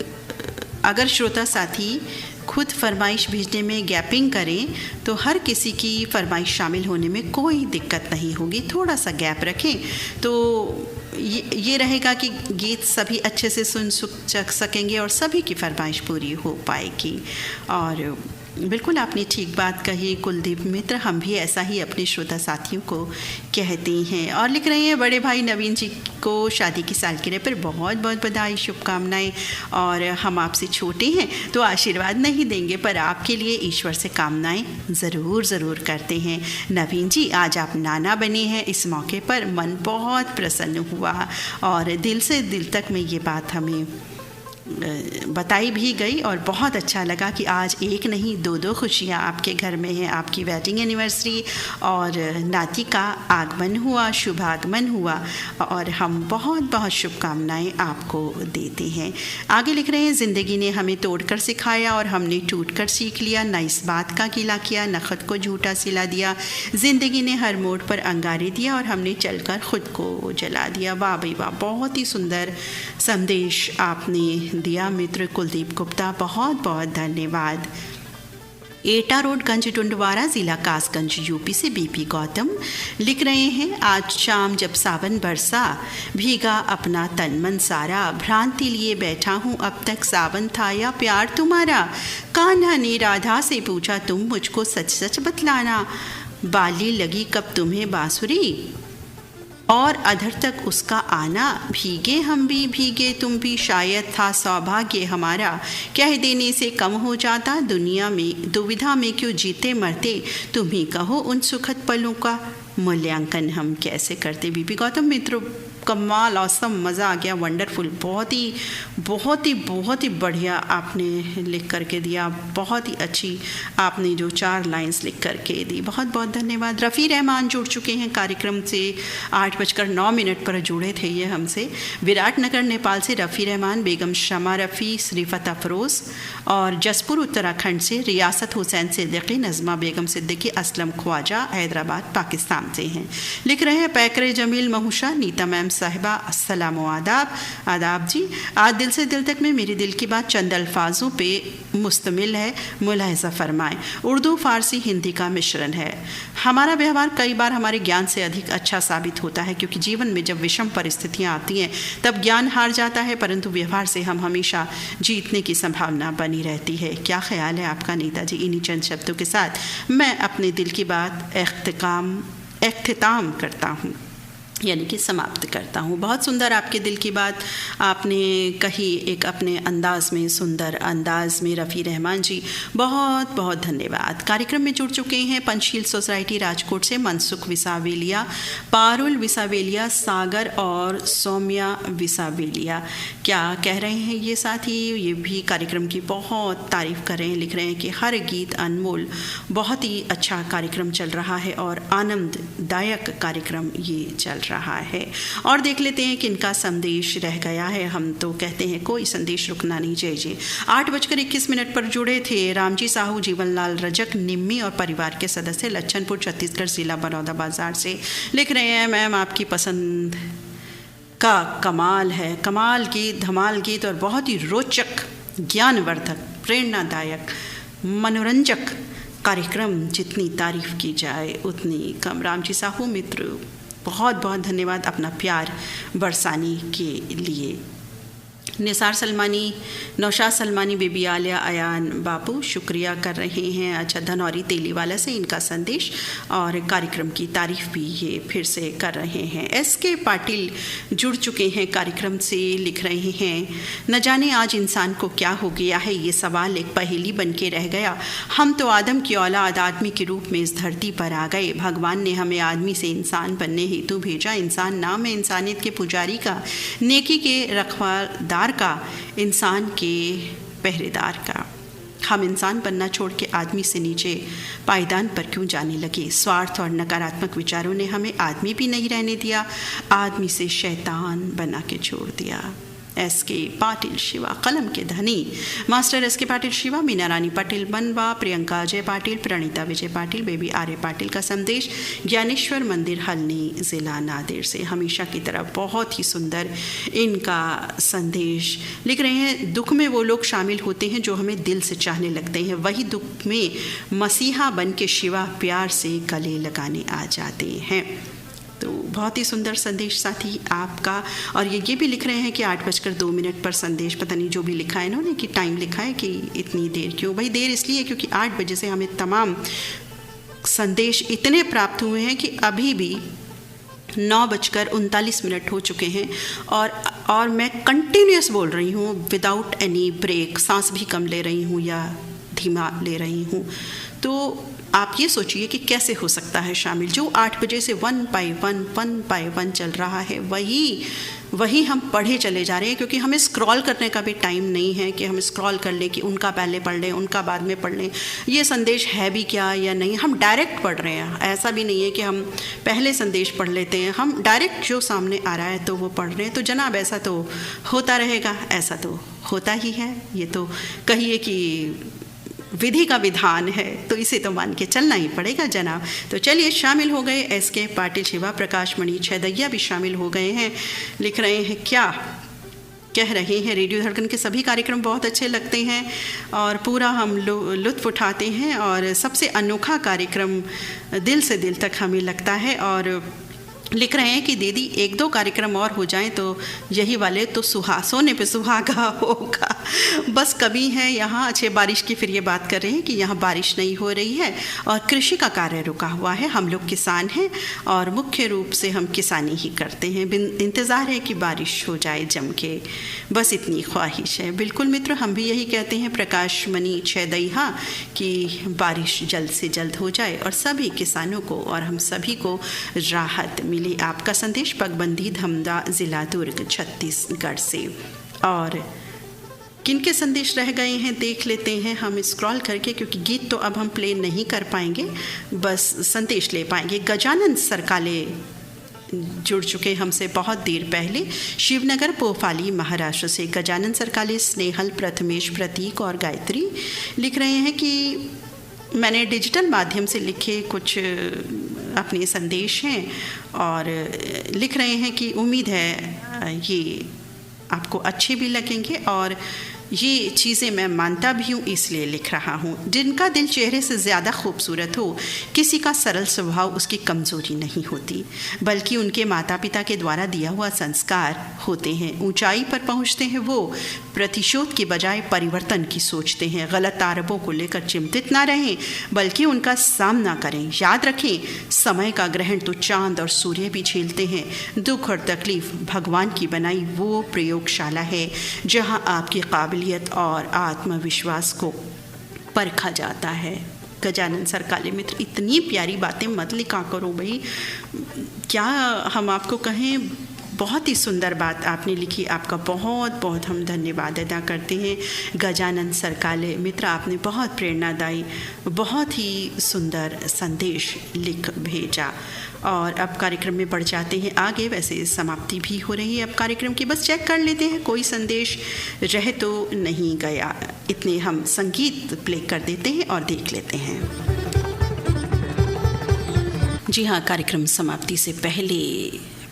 अगर श्रोता साथी खुद फरमाइश भेजने में गैपिंग करें तो हर किसी की फरमाइश शामिल होने में कोई दिक्कत नहीं होगी। थोड़ा सा गैप रखें तो ये रहेगा कि गीत सभी अच्छे से सुन सकेंगे और सभी की फरमाइश पूरी हो पाएगी। और बिल्कुल आपने ठीक बात कही कुलदीप मित्र, हम भी ऐसा ही अपने श्रोता साथियों को कहते हैं। और लिख रहे हैं बड़े भाई नवीन जी को शादी की सालगिरह पर बहुत बहुत बधाई, शुभकामनाएं। और हम आपसे छोटे हैं तो आशीर्वाद नहीं देंगे, पर आपके लिए ईश्वर से कामनाएं ज़रूर करते हैं। नवीन जी, आज आप नाना बने हैं, इस मौके पर मन बहुत प्रसन्न हुआ और दिल से दिल तक में ये बात हमें बताई भी गई और बहुत अच्छा लगा कि आज एक नहीं दो खुशियाँ आपके घर में हैं। आपकी वेडिंग एनिवर्सरी और नाती का आगमन हुआ, शुभागमन हुआ और हम बहुत बहुत शुभकामनाएं आपको देते हैं। आगे लिख रहे हैं, ज़िंदगी ने हमें तोड़कर सिखाया और हमने टूटकर सीख लिया, न इस बात का गिला किया न खुद को झूठा सिला दिया। ज़िंदगी ने हर मोड़ पर अंगारे दिया और हमने चलकर खुद को जला दिया। वाह भाई वाह, बहुत ही सुंदर संदेश आपने दिया मित्र कुलदीप गुप्ता, बहुत बहुत धन्यवाद। एटा रोड गंज टुंडवारा, ज़िला कासगंज, यूपी से बीपी गौतम लिख रहे हैं, आज शाम जब सावन बरसा भीगा अपना तन मन सारा, भ्रांति लिए बैठा हूँ अब तक सावन था या प्यार तुम्हारा। कान्हा ने राधा से पूछा तुम मुझको सच सच बतलाना, बाली लगी कब तुम्हें बांसुरी और अधर तक उसका आना, भीगे हम भी भीगे तुम भी, शायद था सौभाग्य हमारा, कह देने से कम हो जाता दुनिया में, दुविधा में क्यों जीते मरते, तुम ही कहो उन सुखद पलों का मूल्यांकन हम कैसे करते। बीपी गौतम मित्रों, कमाल, औसम, मज़ा आ गया, वंडरफुल, बहुत ही बढ़िया आपने लिख करके दिया, बहुत ही अच्छी आपने जो 4 लाइंस लिख करके दी, बहुत बहुत धन्यवाद। रफ़ी रहमान जुड़ चुके हैं कार्यक्रम से, 8:09 पर जुड़े थे ये हमसे। विराटनगर नेपाल से रफ़ी रहमान, बेगम शमा रफ़ी, श्रीफत अफरोज़ और जसपुर उत्तराखंड से रियासत हुसैन सिद्दीकी, नज़मा बेगम सिद्दीकी, असलम ख्वाजा हैदराबाद पाकिस्तान से हैं। लिख रहे हैं पैकरे जमील महूशा, नीता मैम साहिबा, अस्सलाम आदाब जी। आज दिल से दिल तक में मेरी दिल की बात चंद अल्फाजों पे मुश्तमिल है, मुलाहिज़ा फरमाएं। उर्दू फारसी हिंदी का मिश्रण है। हमारा व्यवहार कई बार हमारे ज्ञान से अधिक अच्छा साबित होता है, क्योंकि जीवन में जब विषम परिस्थितियाँ आती हैं तब ज्ञान हार जाता है, परंतु व्यवहार से हम हमेशा जीतने की संभावना बनी रहती है। क्या ख्याल है आपका नीता जी? इन्हीं चंद शब्दों के साथ मैं अपने दिल की बात इख्तिताम करता हूँ, यानी कि समाप्त करता हूँ। बहुत सुंदर आपके दिल की बात आपने कही, एक अपने अंदाज में, सुंदर अंदाज में। रफ़ी रहमान जी, बहुत बहुत धन्यवाद। कार्यक्रम में जुड़ चुके हैं पंचशील सोसाइटी राजकोट से मनसुख विसावेलिया, पारुल विसावेलिया, सागर और सौम्या विसावेलिया। क्या कह रहे हैं ये साथी? ये भी कार्यक्रम की बहुत तारीफ़ कर रहे हैं, लिख रहे हैं कि हर गीत अनमोल, बहुत ही अच्छा कार्यक्रम चल रहा है और आनंददायक कार्यक्रम ये चल रहा है। और देख लेते हैं कि इनका संदेश रह गया है। हम तो कहते हैं कोई संदेश रुकना नहीं चाहिए। 8:21 पर जुड़े थे रामजी साहू, जीवनलाल रजक, निम्मी और परिवार के सदस्य, लच्छनपुर, छत्तीसगढ़, जिला बलौदा बाजार से। लिख रहे हैं, मैम आपकी पसंद का कमाल है, कमाल गीत, धमाल गीत और बहुत ही रोचक, ज्ञानवर्धक, प्रेरणादायक, मनोरंजक कार्यक्रम, जितनी तारीफ़ की जाए उतनी कम। रामजी साहू मित्र, बहुत बहुत धन्यवाद अपना प्यार बरसाने के लिए। निसार सलमानी, नौशाद सलमानी, बेबी आलिया, अयान बापू शुक्रिया कर रहे हैं। अच्छा, धनौरी तेलीवाला से इनका संदेश और कार्यक्रम की तारीफ़ भी ये फिर से कर रहे हैं। SK पाटिल जुड़ चुके हैं कार्यक्रम से, लिख रहे हैं, न जाने आज इंसान को क्या हो गया है, ये सवाल एक पहेली बन के रह गया। हम तो आदम की औलाद, आदमी के रूप में इस धरती पर आ गए। भगवान ने हमें आदमी से इंसान बनने हेतु भेजा। इंसान नाम है इंसानियत के पुजारी का, नेकी के रखवालदार का, इंसान के पहरेदार का। हम इंसान बनना छोड़ के आदमी से नीचे पायदान पर क्यों जाने लगे? स्वार्थ और नकारात्मक विचारों ने हमें आदमी भी नहीं रहने दिया, आदमी से शैतान बना के छोड़ दिया। SK पाटिल शिवा, कलम के धनी मास्टर SK पाटिल शिवा, मीना रानी पाटिल बनवा, प्रियंका अजय पाटिल, प्रणीता विजय पाटिल, बेबी आर्य पाटिल का संदेश ज्ञानेश्वर मंदिर, हल्नी, ज़िला नादेर से। हमेशा की तरह बहुत ही सुंदर इनका संदेश। लिख रहे हैं, दुख में वो लोग शामिल होते हैं जो हमें दिल से चाहने लगते हैं, वही दुख में मसीहा बन के शिवा प्यार से गले लगाने आ जाते हैं। तो बहुत ही सुंदर संदेश साथी आपका। और ये भी लिख रहे हैं कि 8:02 पर संदेश, पता नहीं जो भी लिखा है इन्होंने कि टाइम लिखा है कि इतनी देर क्यों? भाई देर इसलिए क्योंकि 8 बजे से हमें तमाम संदेश इतने प्राप्त हुए हैं कि अभी भी 9:39 हो चुके हैं और मैं कंटिन्यूस बोल रही हूँ, विदाउट एनी ब्रेक। सांस भी कम ले रही हूँ या धीमा ले रही हूँ। तो आप ये सोचिए कि कैसे हो सकता है शामिल। जो 8 बजे से 1 by 1 चल रहा है, वही वही हम पढ़े चले जा रहे हैं, क्योंकि हमें स्क्रॉल करने का भी टाइम नहीं है कि हम स्क्रॉल कर लें कि उनका पहले पढ़ लें, उनका बाद में पढ़ लें, ये संदेश है भी क्या या नहीं। हम डायरेक्ट पढ़ रहे हैं, ऐसा भी नहीं है कि हम पहले संदेश पढ़ लेते हैं, हम डायरेक्ट जो सामने आ रहा है तो वो पढ़ रहे हैं। तो जनाब ऐसा तो होता रहेगा, ऐसा तो होता ही है, ये तो कहिए कि विधि का विधान है, तो इसे तो मान के चलना ही पड़ेगा जनाब। तो चलिए, शामिल हो गए SK पाटिल, शिवा प्रकाश, मणि छैदैया भी शामिल हो गए हैं। लिख रहे हैं, क्या कह रहे हैं, रेडियो धड़कन के सभी कार्यक्रम बहुत अच्छे लगते हैं और पूरा हम लुत्फ़ उठाते हैं, और सबसे अनोखा कार्यक्रम दिल से दिल तक हमें लगता है। और लिख रहे हैं कि दीदी 1-2 कार्यक्रम और हो जाएं तो यही वाले तो सोने पे सुहागा होगा। बस कभी है यहाँ अच्छे बारिश की, फिर ये बात कर रहे हैं कि यहाँ बारिश नहीं हो रही है और कृषि का कार्य रुका हुआ है। हम लोग किसान हैं और मुख्य रूप से हम किसानी ही करते हैं, इंतज़ार है कि बारिश हो जाए जम के, बस इतनी ख्वाहिश है। बिल्कुल मित्र, हम भी यही कहते हैं प्रकाश मणि छैदैया कि बारिश जल्द से जल्द हो जाए और सभी किसानों को और हम सभी को राहत मिले। आपका संदेश पगबंदी धमदा, ज़िला दुर्ग, छत्तीसगढ़ से। और किनके संदेश रह गए हैं देख लेते हैं हम स्क्रॉल करके, क्योंकि गीत तो अब हम प्ले नहीं कर पाएंगे, बस संदेश ले पाएंगे। गजानन सरकाले जुड़ चुके हमसे बहुत देर पहले, शिवनगर पोफाली महाराष्ट्र से। गजानन सरकाले, स्नेहल, प्रथमेश, प्रतीक और गायत्री लिख रहे हैं कि मैंने डिजिटल माध्यम से लिखे कुछ अपने संदेश हैं और लिख रहे हैं कि उम्मीद है ये आपको अच्छे भी लगेंगे और ये चीज़ें मैं मानता भी हूँ, इसलिए लिख रहा हूँ। जिनका दिल चेहरे से ज़्यादा खूबसूरत हो, किसी का सरल स्वभाव उसकी कमज़ोरी नहीं होती, बल्कि उनके माता पिता के द्वारा दिया हुआ संस्कार होते हैं। ऊंचाई पर पहुँचते हैं वो प्रतिशोध की बजाय परिवर्तन की सोचते हैं। गलत आरोपों को लेकर चिंतित ना रहें, बल्कि उनका सामना करें। याद रखें, समय का ग्रहण तो चांद और सूर्य भी झेलते हैं। दुख और तकलीफ भगवान की बनाई वो प्रयोगशाला है जहाँ आपकी काबिलियत और आत्मविश्वास को परखा जाता है। गजानन सरकाले मित्र, इतनी प्यारी बातें मत लिखा करो भाई, क्या हम आपको कहें, बहुत ही सुंदर बात आपने लिखी, आपका बहुत बहुत हम धन्यवाद अदा करते हैं गजानन सरकाले मित्र। आपने बहुत प्रेरणादायी, बहुत ही सुंदर संदेश लिख भेजा। और अब कार्यक्रम में बढ़ जाते हैं आगे, वैसे समाप्ति भी हो रही है अब कार्यक्रम की, बस चेक कर लेते हैं कोई संदेश रह तो नहीं गया, इतने हम संगीत प्ले कर देते हैं और देख लेते हैं। जी हाँ, कार्यक्रम समाप्ति से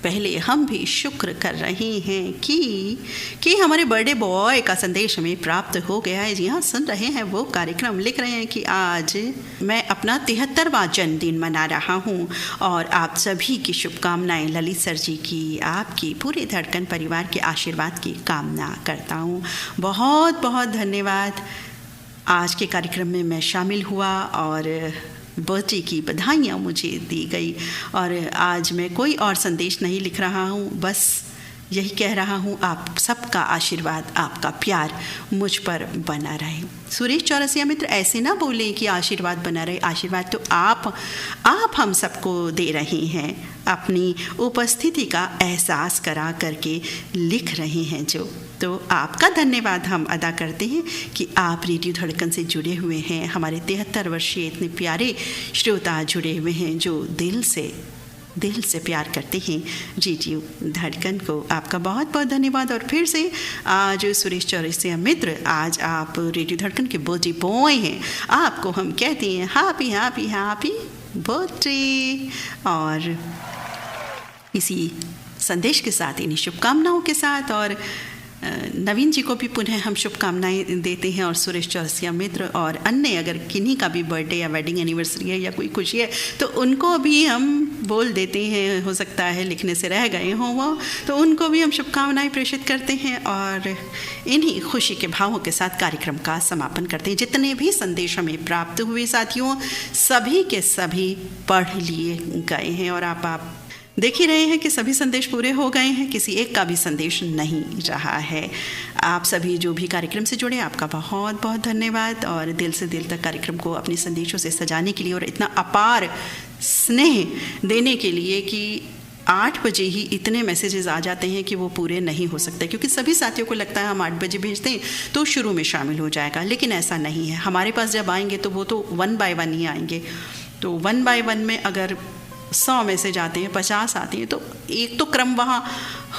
पहले हम भी शुक्र कर रहे हैं कि हमारे बर्थडे बॉय का संदेश हमें प्राप्त हो गया है। जी हाँ, सुन रहे हैं वो कार्यक्रम। लिख रहे हैं कि आज मैं अपना 73वां जन्मदिन मना रहा हूँ और आप सभी की शुभकामनाएं, ललित सर जी की, आपकी, पूरे धड़कन परिवार के आशीर्वाद की कामना करता हूँ। बहुत बहुत धन्यवाद। आज के कार्यक्रम में मैं शामिल हुआ और बर्थडे की बधाइयाँ मुझे दी गई, और आज मैं कोई और संदेश नहीं लिख रहा हूँ, बस यही कह रहा हूँ, आप सबका आशीर्वाद, आपका प्यार मुझ पर बना रहे। सुरेश चौरसिया मित्र, ऐसे ना बोलें कि आशीर्वाद बना रहे, आशीर्वाद तो आप हम सबको दे रहे हैं, अपनी उपस्थिति का एहसास करा करके लिख रहे हैं जो, तो आपका धन्यवाद हम अदा करते हैं कि आप रेडियो धड़कन से जुड़े हुए हैं। हमारे 73 वर्षीय इतने प्यारे श्रोता जुड़े हुए हैं जो दिल से प्यार करते हैं रेडियो धड़कन को। आपका बहुत बहुत धन्यवाद। और फिर से आज सुरेश चौरसिया मित्र, आज आप रेडियो धड़कन के बर्थडे बॉय हैं, आपको हम कहते हैं हैप्पी हैप्पी हैप्पी बर्थडे। और इसी संदेश के साथ, इन्हीं शुभकामनाओं के साथ, और नवीन जी को भी पुनः हम शुभकामनाएं देते हैं, और सुरेश चौरसिया मित्र और अन्य अगर किन्हीं का भी बर्थडे या वेडिंग एनिवर्सरी है या कोई खुशी है तो उनको भी हम बोल देते हैं, हो सकता है लिखने से रह गए हों वो, तो उनको भी हम शुभकामनाएं प्रेषित करते हैं और इन्हीं खुशी के भावों के साथ कार्यक्रम का समापन करते हैं। जितने भी संदेश हमें प्राप्त हुए साथियों, सभी के सभी पढ़ लिए गए हैं और आप देख ही रहे हैं कि सभी संदेश पूरे हो गए हैं, किसी एक का भी संदेश नहीं रहा है। आप सभी जो भी कार्यक्रम से जुड़े, आपका बहुत बहुत धन्यवाद, और दिल से दिल तक कार्यक्रम को अपने संदेशों से सजाने के लिए और इतना अपार स्नेह देने के लिए कि 8 बजे ही इतने मैसेजेस आ जाते हैं कि वो पूरे नहीं हो सकते, क्योंकि सभी साथियों को लगता है हम 8 बजे भेजते हैं तो शुरू में शामिल हो जाएगा, लेकिन ऐसा नहीं है। हमारे पास जब आएंगे तो वो तो 1 बाय 1 ही आएंगे। तो 1 बाय 1 में अगर 100 मैसेज आते हैं, 50 आते हैं, तो एक तो क्रम वहाँ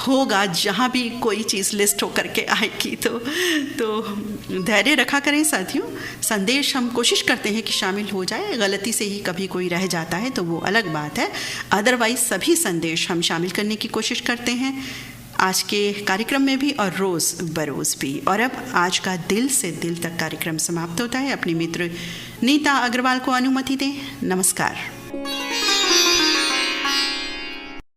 होगा जहाँ भी कोई चीज़ लिस्ट हो करके आएगी। तो धैर्य रखा करें साथियों। संदेश हम कोशिश करते हैं कि शामिल हो जाए, गलती से ही कभी कोई रह जाता है तो वो अलग बात है, अदरवाइज सभी संदेश हम शामिल करने की कोशिश करते हैं आज के कार्यक्रम में भी और रोज़ बरोज़ भी। और अब आज का दिल से दिल तक कार्यक्रम समाप्त होता है। अपनी मित्र नीता अग्रवाल को अनुमति दें। नमस्कार।